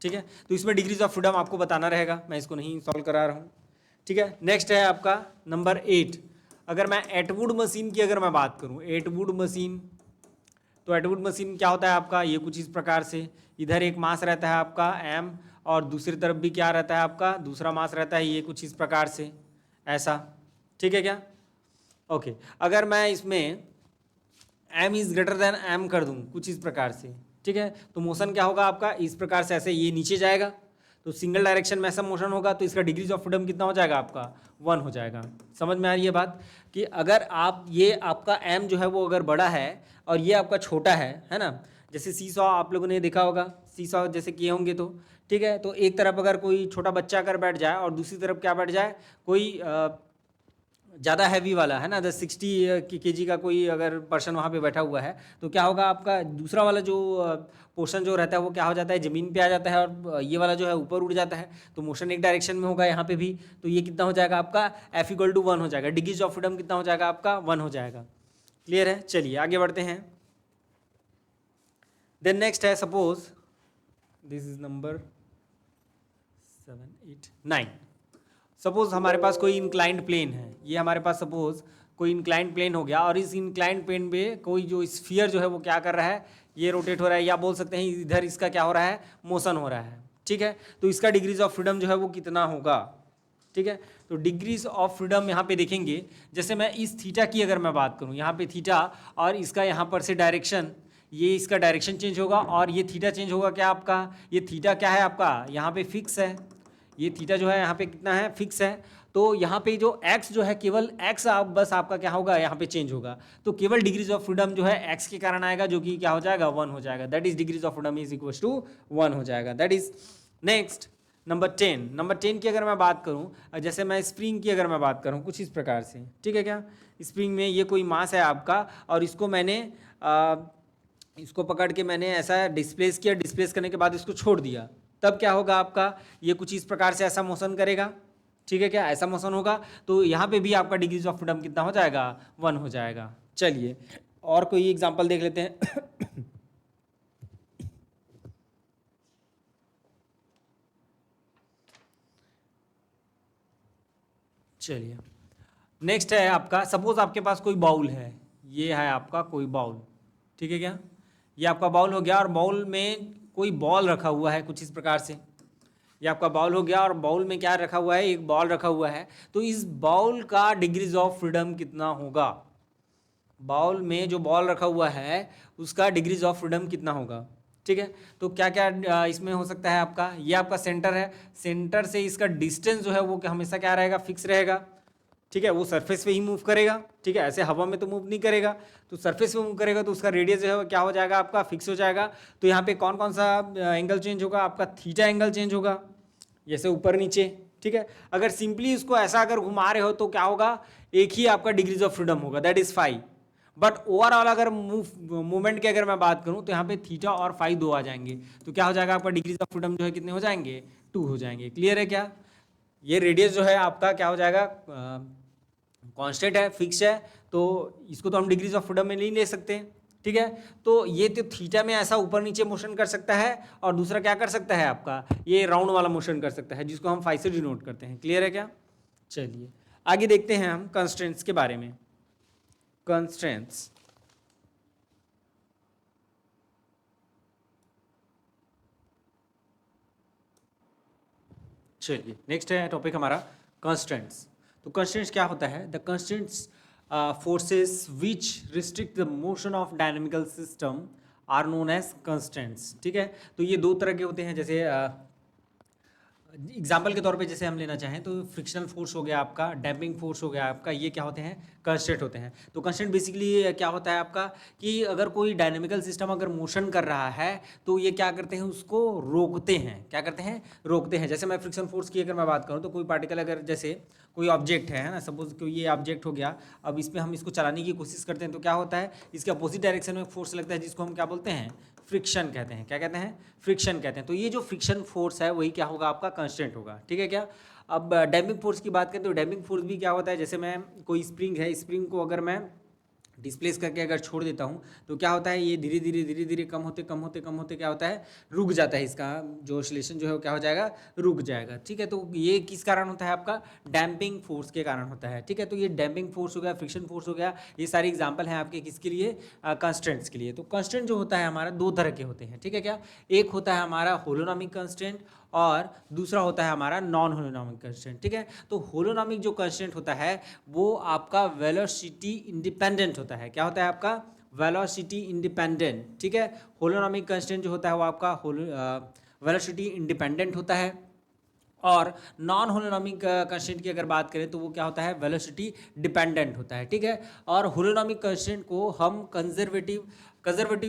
ठीक है, तो इसमें डिग्रीज ऑफ फ्रीडम आपको बताना रहेगा, मैं इसको नहीं सॉल्व करा रहा हूँ। ठीक है, नेक्स्ट है आपका नंबर 8, अगर मैं एटवुड मशीन की अगर मैं बात करूँ, एटवुड मशीन, तो एटवुड मशीन क्या होता है आपका, ये कुछ इस प्रकार से, इधर एक मास रहता है आपका m और दूसरी तरफ भी क्या रहता है आपका, दूसरा मास रहता है, ये कुछ इस प्रकार से ऐसा। ठीक है क्या? ओके, अगर मैं इसमें m is greater than m कर दूं कुछ इस प्रकार से, ठीक है, तो मोशन क्या होगा आपका, इस प्रकार से ऐसे ये नीचे जाएगा, तो सिंगल डायरेक्शन में ऐसा मोशन होगा, तो इसका डिग्रीज ऑफ फ्रीडम कितना हो जाएगा आपका, 1 हो जाएगा। समझ में आ रही है बात, कि अगर आप ये आपका m जो है वो अगर बड़ा है और ये आपका छोटा है ना, जैसे सीसॉ आप लोगों ने देखा होगा, सीसॉ जैसे किए होंगे तो, ठीक है, तो एक तरफ अगर कोई छोटा बच्चा अगर बैठ जाए और दूसरी तरफ क्या बैठ जाए, कोई ज़्यादा हैवी वाला है ना, 60 kg का कोई अगर पर्सन वहाँ पे बैठा हुआ है, तो क्या होगा आपका दूसरा वाला जो पोर्शन जो रहता है वो क्या हो जाता है, ज़मीन पे आ जाता है और ये वाला जो है ऊपर उड़ जाता है, तो मोशन एक डायरेक्शन में होगा यहाँ पे भी, तो ये कितना हो जाएगा आपका, F=1 हो जाएगा, डिग्रीज ऑफ फ्रीडम कितना हो जाएगा आपका, 1 हो जाएगा। क्लियर है? चलिए आगे बढ़ते हैं। देन नेक्स्ट है, suppose this is number 7 8 9, suppose हमारे पास कोई इंक्लाइंड प्लेन है, ये हमारे पास सपोज कोई इंक्लाइंड प्लेन हो गया और इस इंक्लाइंड प्लेन पे कोई जो स्फीयर जो है वो क्या कर रहा है, ये रोटेट हो रहा है, या बोल सकते हैं इधर इसका क्या हो रहा है, मोशन हो रहा है। ठीक है, तो इसका डिग्रीज ऑफ फ्रीडम जो है वो कितना होगा। ठीक है, तो डिग्रीज ऑफ फ्रीडम यहाँ पे देखेंगे, जैसे मैं इस थीटा की अगर मैं बात करूँ, यहाँ पे थीटा और इसका यहाँ पर से डायरेक्शन, ये इसका डायरेक्शन चेंज होगा और ये थीटा चेंज होगा क्या आपका, ये थीटा क्या है आपका यहाँ पे फिक्स है, ये थीटा जो है यहाँ पे कितना है, फिक्स है, तो यहाँ पे जो x जो है केवल x आप बस आपका क्या होगा यहाँ पे चेंज होगा, तो केवल डिग्रीज ऑफ फ्रीडम जो है x के कारण आएगा, जो कि क्या हो जाएगा, 1 हो जाएगा, that is degrees of freedom is equal to 1 हो जाएगा। दैट इज नेक्स्ट नंबर 10 की अगर मैं बात करूँ, जैसे मैं स्प्रिंग की अगर मैं बात करूँ कुछ इस प्रकार से, ठीक है क्या, स्प्रिंग में ये कोई मास है आपका और इसको मैंने इसको पकड़ के मैंने ऐसा डिस्प्लेस किया, डिस्प्लेस करने के बाद इसको छोड़ दिया, तब क्या होगा आपका, ये कुछ इस प्रकार से ऐसा मोशन करेगा। ठीक है क्या, ऐसा मोशन होगा, तो यहाँ पे भी आपका डिग्रीज ऑफ फ्रीडम कितना हो जाएगा, 1 हो जाएगा। चलिए और कोई एग्जांपल देख लेते हैं। चलिए नेक्स्ट है आपका, सपोज आपके पास कोई बाउल है, ये है आपका कोई बाउल, ठीक है क्या, ये आपका बाउल हो गया और बाउल में कोई बॉल रखा हुआ है कुछ इस प्रकार से, ये आपका बाउल हो गया और बाउल में क्या रखा हुआ है, एक बॉल रखा हुआ है, तो इस बाउल का डिग्रीज ऑफ फ्रीडम कितना होगा, बाउल में जो बॉल रखा हुआ है उसका डिग्रीज ऑफ फ्रीडम कितना होगा। ठीक है, तो क्या क्या इसमें हो सकता है आपका, ये आपका सेंटर है, सेंटर से इसका डिस्टेंस जो है वो हमेशा क्या रहेगा, फिक्स रहेगा। ठीक है, वो सरफेस पे ही मूव करेगा, ठीक है, ऐसे हवा में तो मूव नहीं करेगा, तो सरफेस पे मूव करेगा, तो उसका रेडियस जो है वो क्या हो जाएगा आपका, फिक्स हो जाएगा। तो यहाँ पे कौन कौन सा एंगल चेंज होगा आपका, थीटा एंगल चेंज होगा, जैसे ऊपर नीचे। ठीक है, अगर सिंपली इसको ऐसा अगर घुमा रहे हो तो क्या होगा, एक ही आपका डिग्रीज ऑफ फ्रीडम होगा, दैट इज 5, बट ओवरऑल अगर मूवमेंट की अगर मैं बात करूं तो यहाँ पे थीटा और 5 दो आ जाएंगे, तो क्या हो जाएगा आपका डिग्रीज ऑफ फ्रीडम जो है कितने हो जाएंगे, 2 हो जाएंगे। क्लियर है क्या, ये रेडियस जो है आपका क्या हो जाएगा, कांस्टेंट है, फिक्स है, तो इसको तो हम डिग्रीज ऑफ फ्रीडम में नहीं ले सकते। ठीक है, तो ये तो थीटा में ऐसा ऊपर नीचे मोशन कर सकता है और दूसरा क्या कर सकता है आपका, ये राउंड वाला मोशन कर सकता है, जिसको हम 5 से डिनोट करते हैं। क्लियर है क्या? चलिए आगे देखते हैं हम कंस्ट्रेंट्स के बारे में। कंस्ट्रेंट्स, चलिए नेक्स्ट है टॉपिक हमारा कंस्ट्रेंट्स। तो कंस्ट्रेंट्स क्या होता है? The constraints forces which restrict the motion of dynamical system are known as constraints. ठीक है, तो ये दो तरह के होते हैं। जैसे एग्जाम्पल के तौर पे जैसे हम लेना चाहें तो फ्रिक्शनल फोर्स हो गया आपका, डैम्पिंग फोर्स हो गया आपका, ये क्या होते हैं? कंस्ट्रेंट होते हैं। तो कंस्ट्रेंट बेसिकली क्या होता है आपका कि अगर कोई डायनेमिकल सिस्टम अगर मोशन कर रहा है तो ये क्या करते हैं? उसको रोकते हैं। क्या करते हैं? रोकते हैं। जैसे मैं फ्रिक्शन फोर्स की अगर मैं बात करूँ तो कोई पार्टिकल अगर जैसे कोई ऑब्जेक्ट है ना, सपोज कि ये ऑब्जेक्ट हो गया, अब इस पर हम इसको चलाने की कोशिश करते हैं तो क्या होता है? इसके अपोजिट डायरेक्शन में फोर्स लगता है जिसको हम क्या बोलते हैं? फ्रिक्शन कहते हैं। क्या कहते हैं? फ्रिक्शन कहते हैं। तो ये जो फ्रिक्शन फोर्स है वही क्या होगा? आपका कंस्टेंट होगा। ठीक है क्या? अब डैम्पिंग फोर्स की बात करें तो डैम्पिंग फोर्स भी क्या होता है? जैसे मैं कोई स्प्रिंग है, स्प्रिंग को अगर मैं डिस्प्लेस करके अगर छोड़ देता हूँ तो क्या होता है? ये धीरे धीरे कम होते क्या होता है? रुक जाता है। इसका जो ऑसिलेशन जो है वो क्या हो जाएगा? रुक जाएगा। ठीक है, तो ये किस कारण होता है? आपका डैम्पिंग फोर्स के कारण होता है। ठीक है, तो ये डैम्पिंग फोर्स हो गया, फ्रिक्शन फोर्स हो गया, ये सारी एग्जाम्पल हैं आपके किसके लिए? कंस्टेंट्स के लिए। तो कंस्टेंट जो होता है हमारा दो तरह के होते हैं। ठीक है क्या? एक होता है हमारा होलोनॉमिक कंस्टेंट और दूसरा होता है हमारा नॉन होलोनॉमिक कंस्टेंट। ठीक है, तो होलोनॉमिक जो कंस्टेंट होता है वो आपका वेलोसिटी इंडिपेंडेंट होता है। क्या होता है आपका? Velocity independent. ठीक है, होलोनॉमिक कंस्टेंट जो होता है वो आपका वेलोसिटी इंडिपेंडेंट होता है। और नॉन होलोनॉमिक कंस्टेंट की अगर बात करें तो वो क्या होता है? वेलोसिटी डिपेंडेंट होता है। ठीक है, और होलोनॉमिक कंस्टेंट को हम कंजर्वेटिव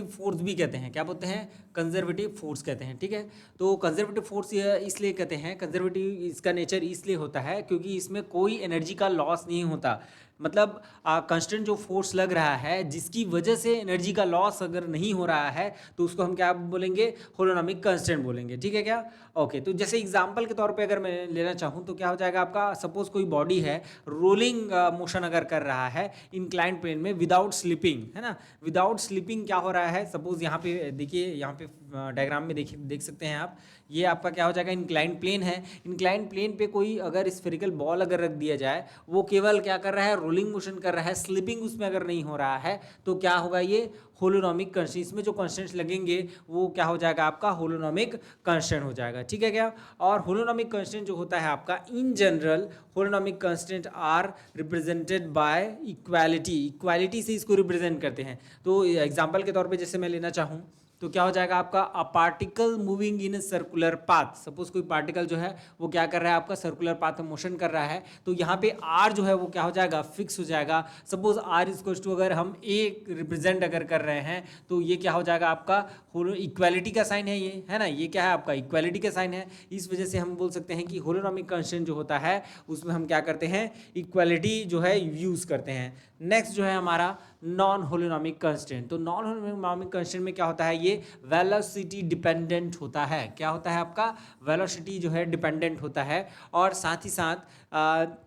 फोर्स भी कहते हैं। क्या बोलते हैं? कंजर्वेटिव फोर्स कहते हैं। ठीक है, तो कंजर्वेटिव फोर्स इसलिए कहते हैं, कंजर्वेटिव इसका नेचर इसलिए होता है क्योंकि इसमें कोई एनर्जी का लॉस नहीं होता। मतलब कंस्टेंट जो फोर्स लग रहा है जिसकी वजह से एनर्जी का लॉस अगर नहीं हो रहा है तो उसको हम क्या बोलेंगे? होलोनॉमिक कंस्टेंट बोलेंगे। ठीक है क्या? ओके, तो जैसे एग्जांपल के तौर पे अगर मैं लेना चाहूँ तो क्या हो जाएगा आपका? सपोज कोई बॉडी है, रोलिंग मोशन अगर कर रहा है इंक्लाइंड प्लेन में विदाउट स्लिपिंग, है ना, विदाउट स्लिपिंग क्या हो रहा है? सपोज यहाँ पे देखिए, यहाँ पे डायग्राम में देख सकते हैं आप, ये आपका क्या हो जाएगा? इंक्लाइंड प्लेन है। इंक्लाइंड प्लेन पे कोई अगर स्फेरिकल बॉल अगर रख दिया जाए, वो केवल क्या कर रहा है? रोलिंग मोशन कर रहा है, स्लिपिंग उसमें अगर नहीं हो रहा है तो क्या होगा? ये होलोनॉमिक कंस्टेंट, इसमें जो कंस्टेंट्स लगेंगे वो क्या हो जाएगा? आपका होलोनॉमिक कंस्टेंट हो जाएगा। ठीक है क्या? और होलोनॉमिक कंस्टेंट जो होता है आपका in general, holonomic constraint are represented by equality. Equality से इसको रिप्रेजेंट करते हैं। तो एग्जांपल के तौर पे जैसे मैं लेना चाहूँ तो क्या हो जाएगा आपका? A particle moving in a circular path. Suppose कोई पार्टिकल जो है वो क्या कर रहा है? आपका सर्कुलर पाथ में मोशन कर रहा है, तो यहाँ पे आर जो है वो क्या हो जाएगा? फिक्स हो जाएगा। सपोज आर इज टू, अगर हम ए रिप्रेजेंट अगर कर रहे हैं तो ये क्या हो जाएगा? आपका इक्वालिटी का साइन है, ये है ना, ये क्या है? आपका इक्वालिटी का साइन है। इस वजह से हम बोल सकते हैं कि होलोनॉमिक कंस्टेंट जो होता है उसमें हम क्या करते हैं? इक्वालिटी जो है यूज करते हैं। नेक्स्ट जो है हमारा नॉन होलोनॉमिक कंस्टेंट। तो नॉन होलोनॉमिक कंस्टेंट में क्या होता है? ये वेलोसिटी डिपेंडेंट होता है। क्या होता है आपका? वेलोसिटी जो है डिपेंडेंट होता है। और साथ ही साथ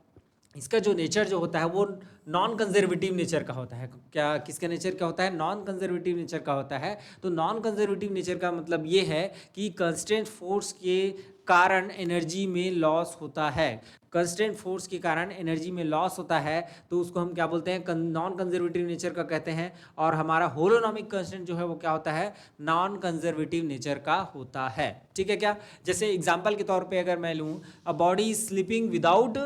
इसका जो नेचर जो होता है वो नॉन कंजर्वेटिव नेचर का होता है। क्या किसका नेचर क्या होता है? नॉन कंजर्वेटिव नेचर का होता है। तो नॉन कंजर्वेटिव नेचर का मतलब ये है कि कंस्टेंट फोर्स के कारण एनर्जी में लॉस होता है। कंस्टेंट फोर्स के कारण एनर्जी में लॉस होता है तो उसको हम क्या बोलते हैं? नॉन कंजर्वेटिव नेचर का कहते हैं। और हमारा होलोनॉमिक कंस्टेंट जो है वो क्या होता है? नॉन कंजर्वेटिव नेचर का होता है। ठीक है क्या? जैसे एग्जांपल के तौर पे अगर मैं लूँ, a body is sleeping without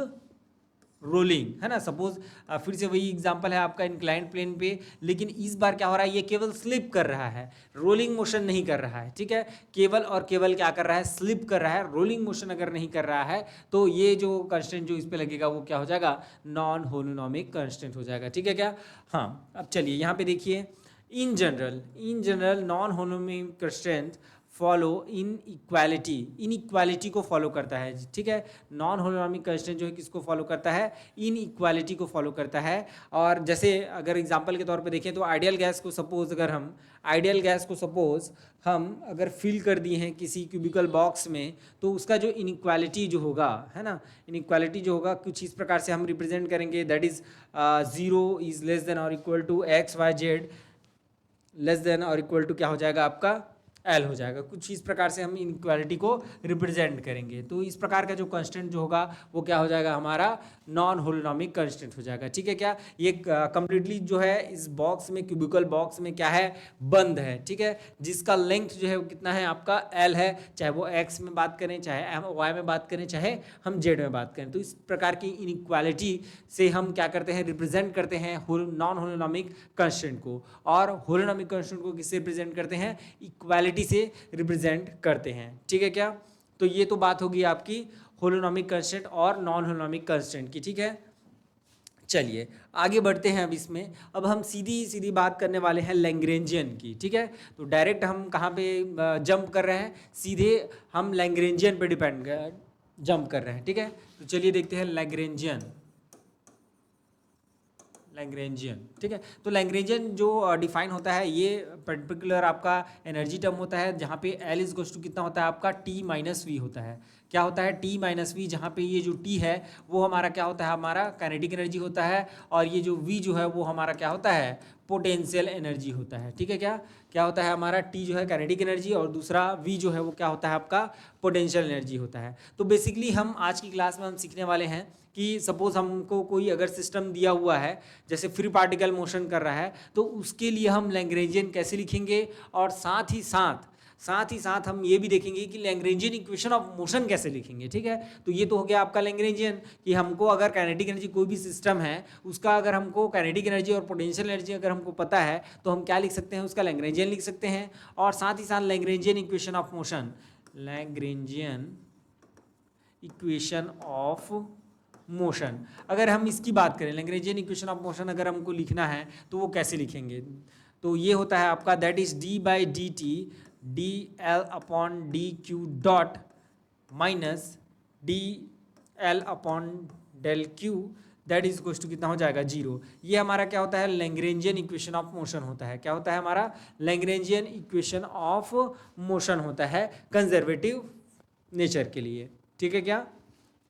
rolling, है ना। सपोज फिर से वही एग्जांपल है आपका इंक्लाइंड प्लेन पे, लेकिन इस बार क्या हो रहा है? ये केवल स्लिप कर रहा है, रोलिंग मोशन नहीं कर रहा है। ठीक है, केवल और केवल क्या कर रहा है? स्लिप कर रहा है। रोलिंग मोशन अगर नहीं कर रहा है तो ये जो कंस्टेंट जो इस पे लगेगा वो क्या हो जाएगा? नॉन होलोनॉमिक कंस्टेंट हो जाएगा। ठीक है क्या? हाँ, अब चलिए यहाँ पे देखिए, in general non holonomic constraint follow inequality को फॉलो करता है। ठीक है, नॉन होलोनॉमिक कंस्टेंट जो है किसको फॉलो करता है? इन इक्वालिटी को फॉलो करता है। और जैसे अगर एग्जांपल के तौर पे देखें तो आइडियल गैस को सपोज हम अगर फिल कर दिए हैं किसी क्यूबिकल बॉक्स में तो उसका जो इनइक्वालिटी जो होगा, है ना, इनइक्वालिटी जो होगा कुछ इस प्रकार से हम रिप्रेजेंट करेंगे, that is 0 is less than or equal to x y z, less than or equal to क्या हो जाएगा आपका? एल हो जाएगा। कुछ इस प्रकार से हम इनइक्वालिटी को रिप्रेजेंट करेंगे। तो इस प्रकार का जो कंस्टेंट जो होगा वो क्या हो जाएगा, हमारा नॉन होलोनॉमिक कंस्टेंट हो जाएगा। ठीक है क्या, ये कंप्लीटली जो है इस बॉक्स में, क्यूबिकल बॉक्स में क्या है, बंद है। ठीक है, जिसका लेंथ जो है वो कितना है आपका एल है, चाहे वो एक्स में बात करें, चाहे वाई में बात करें, चाहे हम जेड में बात करें। तो इस प्रकार की इनइक्वालिटी से हम क्या करते हैं, रिप्रेजेंट करते हैं नॉन होलोनॉमिक कंस्टेंट को। और होलोनॉमिक कंस्टेंट को किससे रिप्रेजेंट करते हैं, इक्वालिटी से रिप्रेजेंट करते हैं। ठीक है क्या, तो ये तो बात होगी आपकी होलोनॉमिक कंस्टेंट और नॉन होलोनॉमिक कंस्टेंट की। ठीक है, चलिए आगे बढ़ते हैं। अब इसमें अब हम सीधी सीधी बात करने वाले हैं लैग्रेंजियन की। ठीक है, तो डायरेक्ट हम कहाँ पे जंप कर रहे हैं, सीधे हम लैग्रेंजियन पे डिपेंड जंप कर रहे हैं। ठीक है, तो चलिए देखते हैं लैग्रेंजियन। ठीक है, तो लैग्रेंजियन जो डिफाइन होता है, ये पर्टिकुलर आपका एनर्जी टर्म होता है जहाँ पे L इज गोस टू कितना होता है आपका T माइनस वी होता है। क्या होता है, T माइनस वी, जहाँ पे ये जो T है वो हमारा क्या होता है, हमारा काइनेटिक एनर्जी होता है, और ये जो V जो है वो हमारा क्या होता है, पोटेंशियल एनर्जी होता है। ठीक है क्या, क्या होता है हमारा T जो है काइनेटिक एनर्जी, और दूसरा V जो है वो क्या होता है आपका पोटेंशियल एनर्जी होता है। तो बेसिकली हम आज की क्लास में हम सीखने वाले हैं कि सपोज हमको कोई अगर सिस्टम दिया हुआ है, जैसे फ्री पार्टिकल मोशन कर रहा है, तो उसके लिए हम लैग्रेंजियन कैसे लिखेंगे, और साथ ही साथ हम ये भी देखेंगे कि लैग्रेंजियन इक्वेशन ऑफ मोशन कैसे लिखेंगे। ठीक है, तो ये तो हो गया आपका लैग्रेंजियन, कि हमको अगर काइनेटिक एनर्जी कोई भी सिस्टम है उसका अगर हमको काइनेटिक एनर्जी और पोटेंशियल एनर्जी अगर हमको पता है तो हम क्या लिख सकते हैं, उसका लैग्रेंजियन लिख सकते हैं। और साथ ही साथ Lagrangian equation of motion, Lagrangian equation of motion, अगर हम इसकी बात करें, लैग्रेंजियन इक्वेशन ऑफ मोशन अगर हमको लिखना है तो वो कैसे लिखेंगे, तो ये होता है आपका that is d by d t d L upon d q dot minus d L upon del q, that is equal to कितना हो जाएगा, जीरो। ये हमारा क्या होता है, लैग्रेंजियन इक्वेशन ऑफ मोशन होता है। क्या होता है हमारा, लैग्रेंजियन इक्वेशन ऑफ मोशन होता है कंजर्वेटिव नेचर के लिए। ठीक है क्या,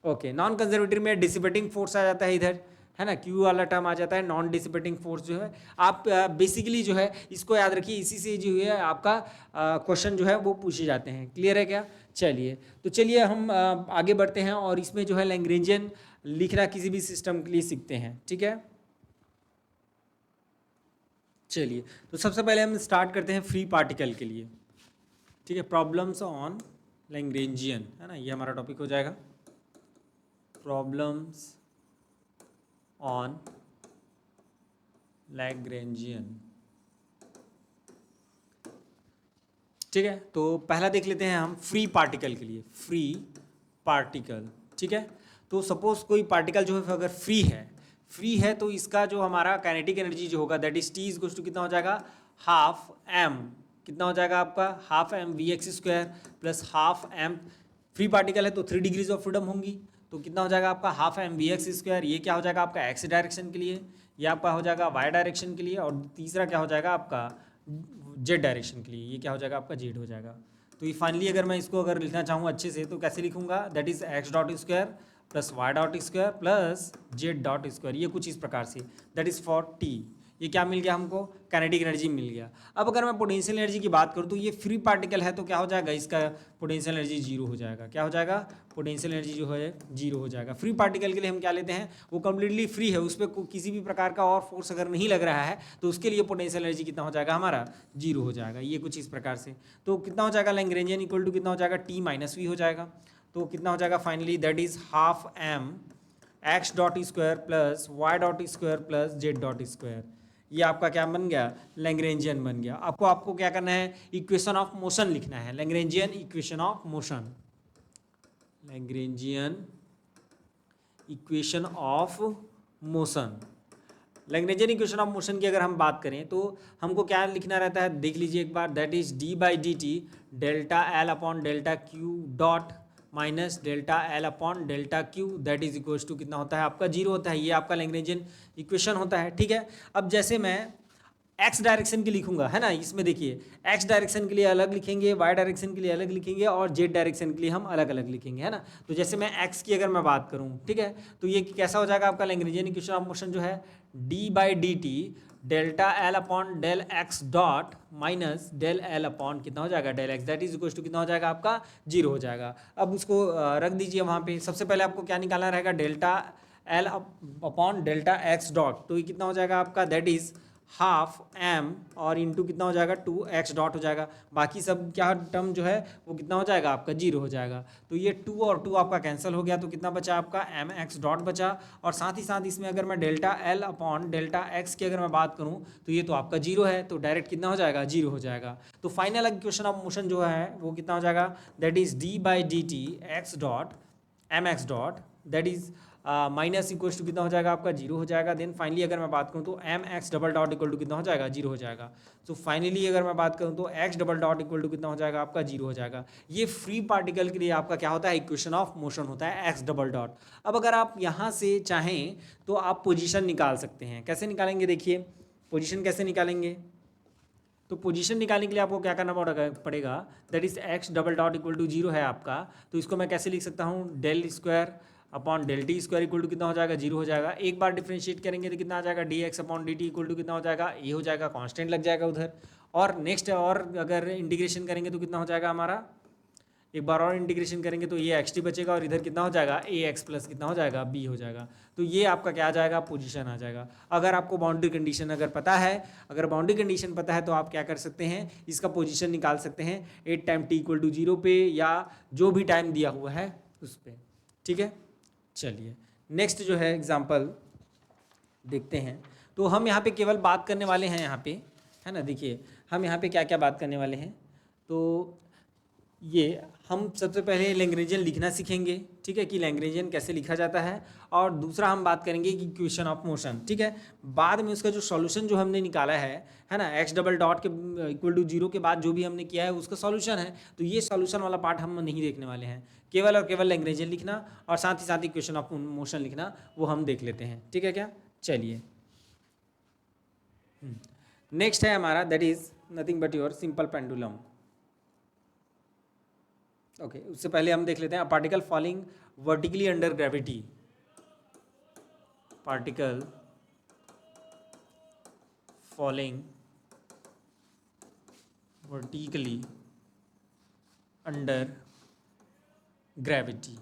ओके। नॉन कंजर्वेटिव में डिसिपेटिंग फोर्स आ जाता है इधर, है ना, क्यू वाला टर्म आ जाता है, नॉन डिसिपेटिंग फोर्स जो है। आप बेसिकली जो है इसको याद रखिए, इसी से जो है आपका क्वेश्चन जो है वो पूछे जाते हैं। क्लियर है क्या, चलिए तो चलिए हम आगे बढ़ते हैं और इसमें जो है लैग्रेंजियन लिखना किसी भी सिस्टम के लिए सीखते हैं। ठीक है, चलिए तो सबसे पहले हम स्टार्ट करते हैं फ्री पार्टिकल के लिए। ठीक है, प्रॉब्लम्स ऑन लैग्रेंजियन, है ना, ये हमारा टॉपिक हो जाएगा, प्रॉब्लम्स ऑन लैग्रेंजियन। ठीक है, तो पहला देख लेते हैं हम फ्री पार्टिकल के लिए, फ्री पार्टिकल। ठीक है, तो सपोज कोई पार्टिकल जो है अगर फ्री है तो इसका जो हमारा काइनेटिक एनर्जी जो होगा that is T is goes to कितना हो जाएगा, हाफ एम, कितना हो जाएगा आपका, half m v x square plus half m, free particle है तो 3 डिग्रीज ऑफ फ्रीडम होंगी, तो कितना हो जाएगा आपका half m v x square. ये क्या हो जाएगा आपका एक्स डायरेक्शन के लिए, ये आपका हो जाएगा वाई डायरेक्शन के लिए, और तीसरा क्या हो जाएगा आपका जेड डायरेक्शन के लिए, ये क्या हो जाएगा आपका जेड हो जाएगा। तो ये फाइनली अगर मैं इसको अगर लिखना चाहूँ अच्छे से तो कैसे लिखूंगा, that is x dot square plus y dot square plus z dot square, ये कुछ इस प्रकार से, दैट इज फॉर टी। ये क्या मिल गया हमको, काइनेटिक एनर्जी मिल गया। अब अगर मैं पोटेंशियल एनर्जी की बात करूँ तो ये फ्री पार्टिकल है तो क्या हो जाएगा, इसका पोटेंशियल एनर्जी जीरो हो जाएगा। क्या हो जाएगा, पोटेंशियल एनर्जी जो है जीरो हो जाएगा। फ्री पार्टिकल के लिए हम क्या लेते हैं, वो कम्प्लीटली फ्री है, उस पर किसी भी प्रकार का और फोर्स अगर नहीं लग रहा है तो उसके लिए पोटेंशियल एनर्जी कितना हो जाएगा हमारा, जीरो हो जाएगा। ये कुछ इस प्रकार से, तो कितना हो जाएगा लैग्रेंजियन इक्वल टू कितना हो जाएगा, टी माइनस वी हो जाएगा। तो कितना हो जाएगा finally, that is half m x dot square plus y dot square plus z dot square. ये आपका क्या बन गया, लैग्रेंजियन बन गया। आपको क्या करना है, इक्वेशन ऑफ मोशन लिखना है, Lagrangian equation of motion, Lagrangian equation of motion. Lagrangian equation of motion की अगर हम बात करें तो हमको क्या लिखना रहता है, देख लीजिए एक बार, that is d by d t delta L upon delta q dot minus delta L upon delta q, that is equals to कितना होता है आपका, जीरो होता है। ये आपका लैग्रेंजियन इक्वेशन होता है। ठीक है, अब जैसे मैं एक्स डायरेक्शन के लिखूंगा, है ना, इसमें देखिए एक्स डायरेक्शन के लिए अलग लिखेंगे, वाई डायरेक्शन के लिए अलग लिखेंगे और जेड डायरेक्शन के लिए हम अलग अलग लिखेंगे, है ना। तो जैसे मैं एक्स की अगर मैं बात करूं, ठीक है, तो ये कैसा हो जाएगा आपका लैग्रेंजियन इक्वेशन ऑफ मोशन जो है, d by d t delta L upon del x dot minus del L upon कितना हो जाएगा, del x, that is equal to कितना हो जाएगा आपका, जीरो हो जाएगा। अब उसको रख दीजिए वहाँ पे। सबसे पहले आपको क्या निकालना रहेगा, delta L upon delta x dot, तो ये कितना हो जाएगा आपका, दैट इज हाफ एम और इंटू कितना हो जाएगा, 2x डॉट हो जाएगा। बाकी सब क्या टर्म जो है वो कितना हो जाएगा आपका, जीरो हो जाएगा। तो ये 2 और 2 आपका कैंसिल हो गया, तो कितना बचा आपका, एम एक्स डॉट बचा। और साथ ही साथ इसमें अगर मैं delta L upon delta x की अगर मैं बात करूँ तो ये तो आपका जीरो है, तो डायरेक्ट कितना हो जाएगा, जीरो हो जाएगा। तो फाइनल इक्वेशन ऑफ मोशन जो है वो कितना हो जाएगा, that is d by d t x dot m x dot, that is minus equals to कितना हो जाएगा आपका, जीरो हो जाएगा। देन फाइनली अगर मैं बात करूँ तो m x double dot equal to कितना हो जाएगा, जीरो हो जाएगा। तो फाइनली अगर मैं बात करूँ तो x double dot equal to कितना हो जाएगा आपका, जीरो हो जाएगा। ये फ्री पार्टिकल के लिए आपका क्या होता है, इक्वेशन ऑफ मोशन होता है एक्स डबल डॉट। अब अगर आप यहाँ से चाहें तो आप पोजिशन निकाल सकते हैं। कैसे निकालेंगे, देखिए पोजिशन कैसे निकालेंगे। तो पोजीशन निकालने के लिए आपको क्या करना पड़ेगा, that is x double dot equal to zero है आपका। तो इसको मैं कैसे लिख सकता हूँ, del square upon del t square equal to कितना हो जाएगा, जीरो हो जाएगा। एक बार डिफ्रेंशिएट करेंगे तो कितना आ जाएगा, d x upon d t equal to कितना हो जाएगा, ये हो जाएगा, कांस्टेंट लग जाएगा उधर। और नेक्स्ट और अगर इंटीग्रेशन करेंगे तो कितना हो जाएगा हमारा, एक बार और इंटीग्रेशन करेंगे तो ये एक्स टी बचेगा और इधर कितना हो जाएगा, ए एक्स प्लस कितना हो जाएगा, बी हो जाएगा। तो ये आपका क्या आ जाएगा, पोजीशन आ जाएगा। अगर आपको बाउंड्री कंडीशन अगर पता है, अगर बाउंड्री कंडीशन पता है तो आप क्या कर सकते हैं, इसका पोजीशन निकाल सकते हैं 8 time t equal to zero पे, या जो भी टाइम दिया हुआ है उस पर। ठीक है, चलिए नेक्स्ट जो है एग्जाम्पल देखते हैं। तो हम यहाँ पे केवल बात करने वाले हैं यहाँ पे, है ना, देखिए हम यहाँ पे क्या क्या बात करने वाले हैं। तो ये हम सबसे पहले लैग्रेंजियन लिखना सीखेंगे, ठीक है, कि लैग्रेंजियन कैसे लिखा जाता है। और दूसरा हम बात करेंगे कि इक्वेशन ऑफ मोशन, ठीक है। बाद में उसका जो सॉल्यूशन जो हमने निकाला है ना, एक्स डबल डॉट के इक्वल टू जीरो के बाद जो भी हमने किया है उसका सॉल्यूशन है। तो ये सॉल्यूशन वाला पार्ट हम नहीं देखने वाले हैं, केवल और केवल लैग्रेंजियन लिखना और साथ ही साथ इक्वेशन ऑफ मोशन लिखना वो हम देख लेते हैं, ठीक है क्या। चलिए नेक्स्ट है हमारा, that is nothing but your simple pendulum. Okay उससे पहले हम देख लेते हैं particle falling vertically under gravity. Particle falling vertically under gravity,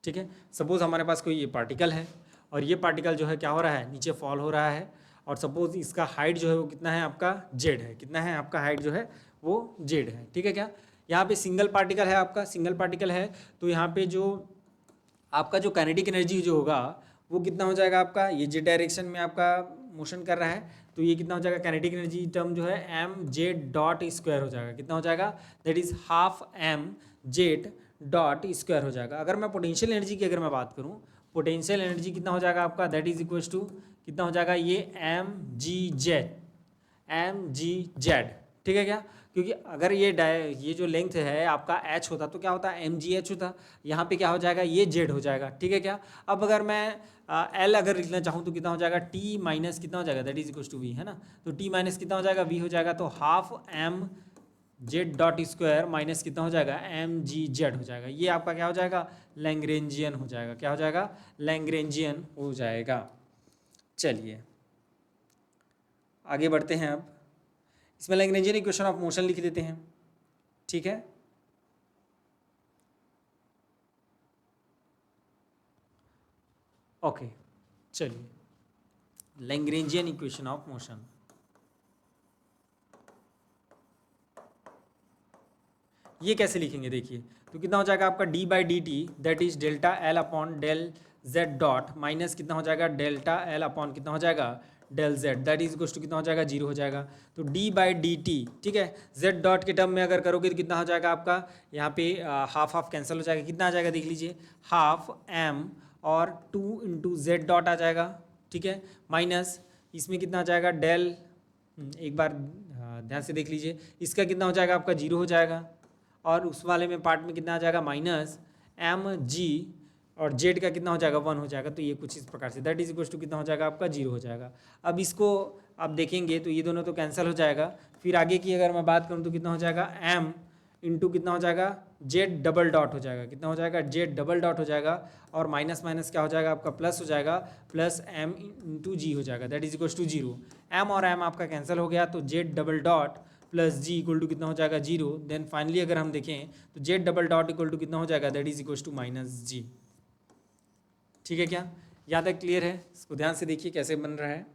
ठीक है। सपोज हमारे पास कोई ये पार्टिकल है और ये पार्टिकल जो है क्या हो रहा है, नीचे फॉल हो रहा है। और सपोज इसका हाइट जो है वो कितना है आपका, जेड है, कितना है आपका हाइट जो है वो जेड है, ठीक है क्या। यहाँ पे सिंगल पार्टिकल है आपका, सिंगल पार्टिकल है तो यहाँ पे जो आपका जो काइनेटिक एनर्जी जो होगा वो कितना हो जाएगा आपका, ये जेड डायरेक्शन में आपका मोशन कर रहा है तो ये कितना हो जाएगा, काइनेटिक एनर्जी टर्म जो है एम जेड डॉट स्क्वायर हो जाएगा, कितना हो जाएगा, that is half m z dot square हो जाएगा। अगर मैं पोटेंशियल एनर्जी की अगर मैं बात करूँ, पोटेंशियल एनर्जी कितना हो जाएगा आपका, दैट इज इक्वल्स टू कितना हो जाएगा, ये एम जी जेड, ठीक है क्या। क्योंकि अगर ये जो लेंथ है आपका एच होता तो क्या होता है, एम जी एच होता, यहाँ पे क्या हो जाएगा, ये जेड हो जाएगा, ठीक है क्या। अब अगर मैं एल अगर लिखना चाहूँ तो कितना हो जाएगा, टी माइनस कितना हो जाएगा, that is equals to v, है ना। तो टी माइनस कितना हो जाएगा, वी हो जाएगा। तो half m z dot square minus कितना हो जाएगा, एम जी जेड हो जाएगा। ये आपका क्या हो जाएगा, लैग्रेंजियन हो जाएगा, क्या हो जाएगा, लैग्रेंजियन हो जाएगा। चलिए आगे बढ़ते हैं। अब इसमें लैग्रेंजियन इक्वेशन ऑफ मोशन लिख देते हैं, ठीक है। ओके चलिए, लैग्रेंजियन इक्वेशन ऑफ मोशन, ये कैसे लिखेंगे देखिए। तो कितना हो जाएगा आपका d by d t, that is delta L upon del z dot minus कितना हो जाएगा, डेल्टा एल अपॉन कितना हो जाएगा, del z, that is equals to कितना हो जाएगा, जीरो हो जाएगा। तो डी बाई डी टी, ठीक है, जेड डॉट के टर्म में अगर करोगे तो कितना हो जाएगा आपका, यहाँ पे हाफ हाफ कैंसिल हो जाएगा, कितना आ जाएगा देख लीजिए, हाफ एम और 2 इंटू जेड डॉट आ जाएगा, ठीक है, माइनस इसमें कितना आ जाएगा, डेल, एक बार ध्यान से देख लीजिए, इसका कितना हो जाएगा आपका, जीरो हो जाएगा। और उस वाले में पार्ट में कितना आ जाएगा, माइनस एम जी और जेड का कितना हो जाएगा 1 हो जाएगा। तो ये कुछ इस प्रकार say that is equal to कितना हो जाएगा आपका 0 हो जाएगा। अब इसको आप देखेंगे तो ये दोनों तो कैंसिल हो जाएगा। फिर आगे की अगर मैं बात करूँ तो कितना हो जाएगा m इंटू कितना हो जाएगा जेड डबल डॉट हो जाएगा, कितना हो जाएगा जेड डबल डॉट हो जाएगा, और माइनस माइनस क्या हो जाएगा आपका प्लस हो जाएगा, प्लस m इंटू जी हो जाएगा that is equal to 0। m और m आपका कैंसिल हो गया तो z double dot plus g equal to कितना हो जाएगा 0। देन फाइनली अगर हम देखें तो z double dot equal to कितना हो जाएगा that is equal to minus g. ठीक है क्या, यहाँ तक क्लियर है? इसको ध्यान से देखिए कैसे बन रहा है।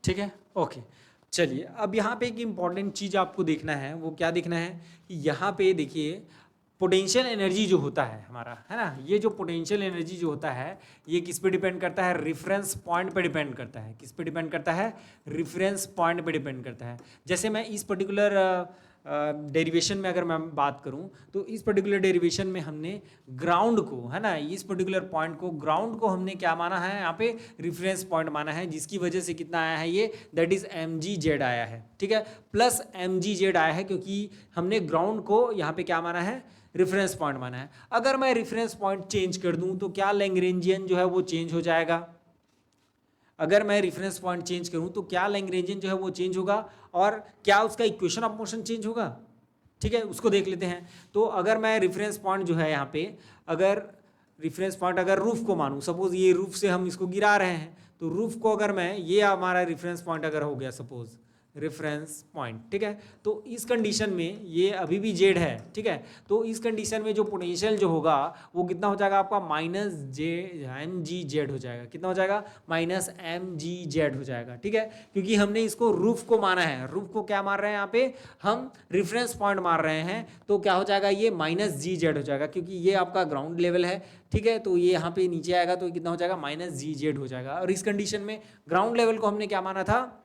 ठीक है, ओके। चलिए अब यहाँ पे एक इम्पॉर्टेंट चीज़ आपको देखना है, वो क्या देखना है कि यहाँ पे देखिए पोटेंशियल एनर्जी जो होता है हमारा, है ना, ये जो पोटेंशियल एनर्जी जो होता है ये किस पे डिपेंड करता है? रेफरेंस पॉइंट पे डिपेंड करता है। किस पे डिपेंड करता है? रेफरेंस पॉइंट पे डिपेंड करता है। जैसे मैं इस पर्टिकुलर डेरिवेशन में अगर मैं बात करूं तो इस पर्टिकुलर डेरिवेशन में हमने ग्राउंड को, है ना, इस पर्टिकुलर पॉइंट को, ग्राउंड को हमने क्या माना है यहाँ पे? रेफरेंस पॉइंट माना है, जिसकी वजह से कितना आया है ये? That is m g z आया है। ठीक है, प्लस एम जी जेड आया है क्योंकि हमने ग्राउंड को यहाँ पे क्या माना है? रेफरेंस पॉइंट माना है। अगर मैं रेफरेंस पॉइंट चेंज कर दूं तो क्या लैग्रेंजियन जो है वो चेंज हो जाएगा? अगर मैं रेफरेंस पॉइंट चेंज करूं तो क्या लैग्रेंजियन जो है वो चेंज होगा, और क्या उसका इक्वेशन ऑफ मोशन चेंज होगा? ठीक है, उसको देख लेते हैं। तो अगर मैं रेफरेंस पॉइंट जो है यहाँ पे, अगर रेफरेंस पॉइंट अगर रूफ को मानूं, सपोज ये रूफ से हम इसको गिरा रहे हैं, तो रूफ को अगर मैं, ये हमारा रेफरेंस पॉइंट अगर हो गया सपोज रेफरेंस पॉइंट, ठीक है, तो इस कंडीशन में ये अभी भी जेड है। ठीक है, तो इस कंडीशन में जो पोटेंशियल जो होगा वो कितना हो जाएगा आपका? माइनस जे एम जी जेड हो जाएगा। कितना हो जाएगा? माइनस एम जी जेड हो जाएगा। ठीक है, क्योंकि हमने इसको रूफ को माना है। रूफ को क्या मार रहे हैं यहाँ पे? हम रेफरेंस पॉइंट मार रहे हैं, तो क्या हो जाएगा ये? माइनस जी जेड हो जाएगा, क्योंकि ये आपका ग्राउंड लेवल है। ठीक है, तो ये यहाँ पे नीचे आएगा तो कितना हो जाएगा? माइनस जी जेड हो जाएगा। और इस कंडीशन में ग्राउंड लेवल को हमने क्या माना था?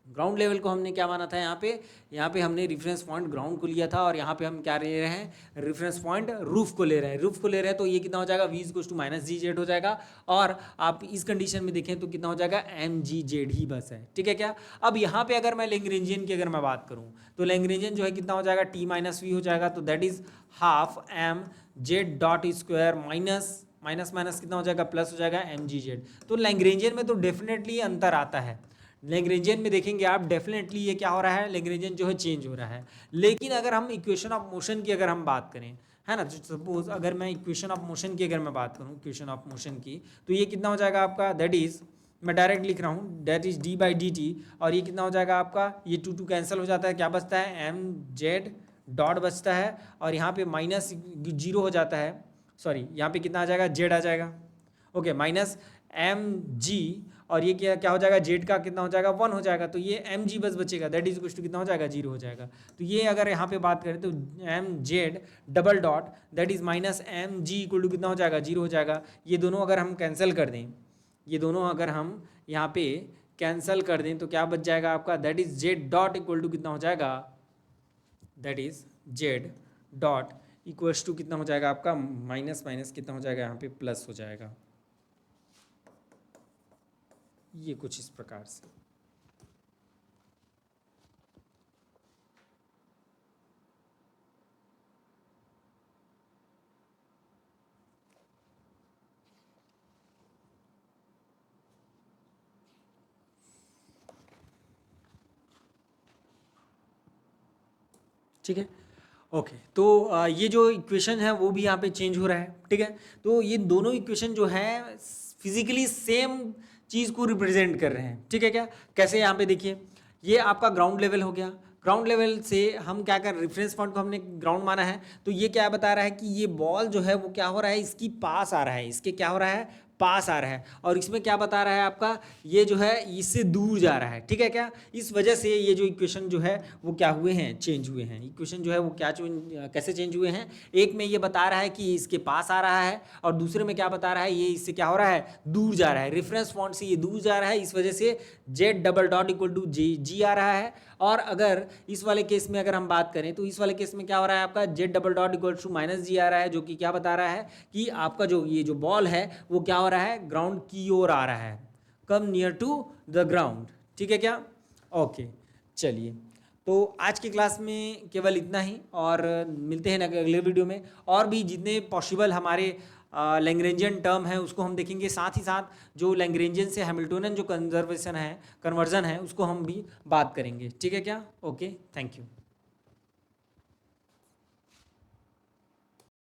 ग्राउंड लेवल को हमने क्या माना था? यहाँ पे हमने रेफरेंस पॉइंट ग्राउंड को लिया था, और यहाँ पे हम क्या ले रहे हैं? रेफरेंस पॉइंट रूफ को ले रहे हैं। रूफ को ले रहे हैं तो ये कितना हो जाएगा? V equal to minus g z हो जाएगा। और आप इस कंडीशन में देखें तो कितना हो जाएगा? एम जी जेड ही बस है। ठीक है क्या? अब यहाँ पे अगर मैं लैग्रेंजियन की अगर मैं बात करूँ तो लैग्रेंजियन जो है कितना हो जाएगा? टी माइनस वी हो जाएगा। तो that is half m z dot square minus minus minus कितना हो जाएगा? प्लस हो जाएगा एम जी जेड। तो लैग्रेंजियन में तो डेफिनेटली अंतर आता है। लैग्रेंजियन में देखेंगे आप डेफिनेटली ये क्या हो रहा है? लैग्रेंजियन जो है चेंज हो रहा है। लेकिन अगर हम इक्वेशन ऑफ मोशन की अगर हम बात करें, है ना, सपोज अगर मैं इक्वेशन ऑफ मोशन की अगर मैं बात करूं, इक्वेशन ऑफ मोशन की, तो ये कितना हो जाएगा आपका? दैट इज, मैं डायरेक्ट लिख रहा हूँ, that is d by d T. और ये कितना हो जाएगा आपका? ये टू टू कैंसिल हो जाता है, क्या बचता है? एम जेड डॉट बचता है, और यहाँ पे माइनस जीरो हो जाता है, सॉरी यहाँ पे कितना आ जाएगा? जेड आ जाएगा। ओके, माइनस एम जी, और ये क्या क्या हो जाएगा? जेड का कितना हो जाएगा? 1 हो जाएगा। तो ये एम जी बस बचेगा, दैट इज इक्वल टू कितना हो जाएगा? 0 हो जाएगा। तो ये अगर यहाँ पे बात करें तो m z double dot that is minus m g equal to कितना हो जाएगा? 0 हो जाएगा। ये दोनों अगर हम कैंसिल कर दें, ये दोनों अगर हम यहाँ पे कैंसिल कर दें तो क्या बच जाएगा आपका? That is z dot equal to कितना हो जाएगा? That is z dot equals to कितना हो जाएगा आपका? माइनस माइनस कितना हो जाएगा यहाँ पे? प्लस हो जाएगा। ये कुछ इस प्रकार से। ठीक है, ओके। तो ये जो इक्वेशन है वो भी यहाँ पे चेंज हो रहा है। ठीक है, तो ये दोनों इक्वेशन जो है फिजिकली सेम चीज़ को रिप्रेजेंट कर रहे हैं। ठीक है क्या? कैसे? यहाँ पे देखिए, ये आपका ग्राउंड लेवल हो गया। ग्राउंड लेवल से हम क्या कर, रेफरेंस पॉइंट को हमने ग्राउंड माना है, तो ये क्या बता रहा है कि ये बॉल जो है वो क्या हो रहा है? इसकी पास आ रहा है, इसके क्या हो रहा है? पास आ रहा है, और इसमें क्या बता रहा है आपका, ये जो है इससे दूर जा रहा है, ठीक है क्या। इस वजह से ये जो इक्वेशन जो है वो क्या हुए हैं, चेंज हुए हैं। इक्वेशन जो है वो क्या कैसे चेंज हुए हैं, एक में ये बता रहा है कि इसके पास आ रहा है, और दूसरे में क्या बता रहा है, ये इससे क्या हो रहा है, दूर जा रहा है। रेफरेंस पॉइंट से ये दूर जा रहा है, इस वजह से z double dot equal to g आ रहा है। और अगर इस वाले केस में अगर हम बात करें तो इस वाले केस में क्या हो रहा है आपका, z double dot equal to minus g आ रहा है, जो कि क्या बता रहा है कि आपका जो ये जो बॉल है वो क्या हो रहा है, ग्राउंड की ओर आ रहा है, come near to the ground, ठीक है क्या। ओके चलिए, तो आज की क्लास में केवल इतना ही, और मिलते हैं अगले वीडियो में। और भी जितने पॉसिबल हमारे लैग्रेंजियन टर्म है उसको हम देखेंगे, साथ ही साथ जो लैग्रेंजियन से हैमिल्टोनियन जो कन्वर्जन है उसको हम भी बात करेंगे, ठीक है क्या। Okay, thank you.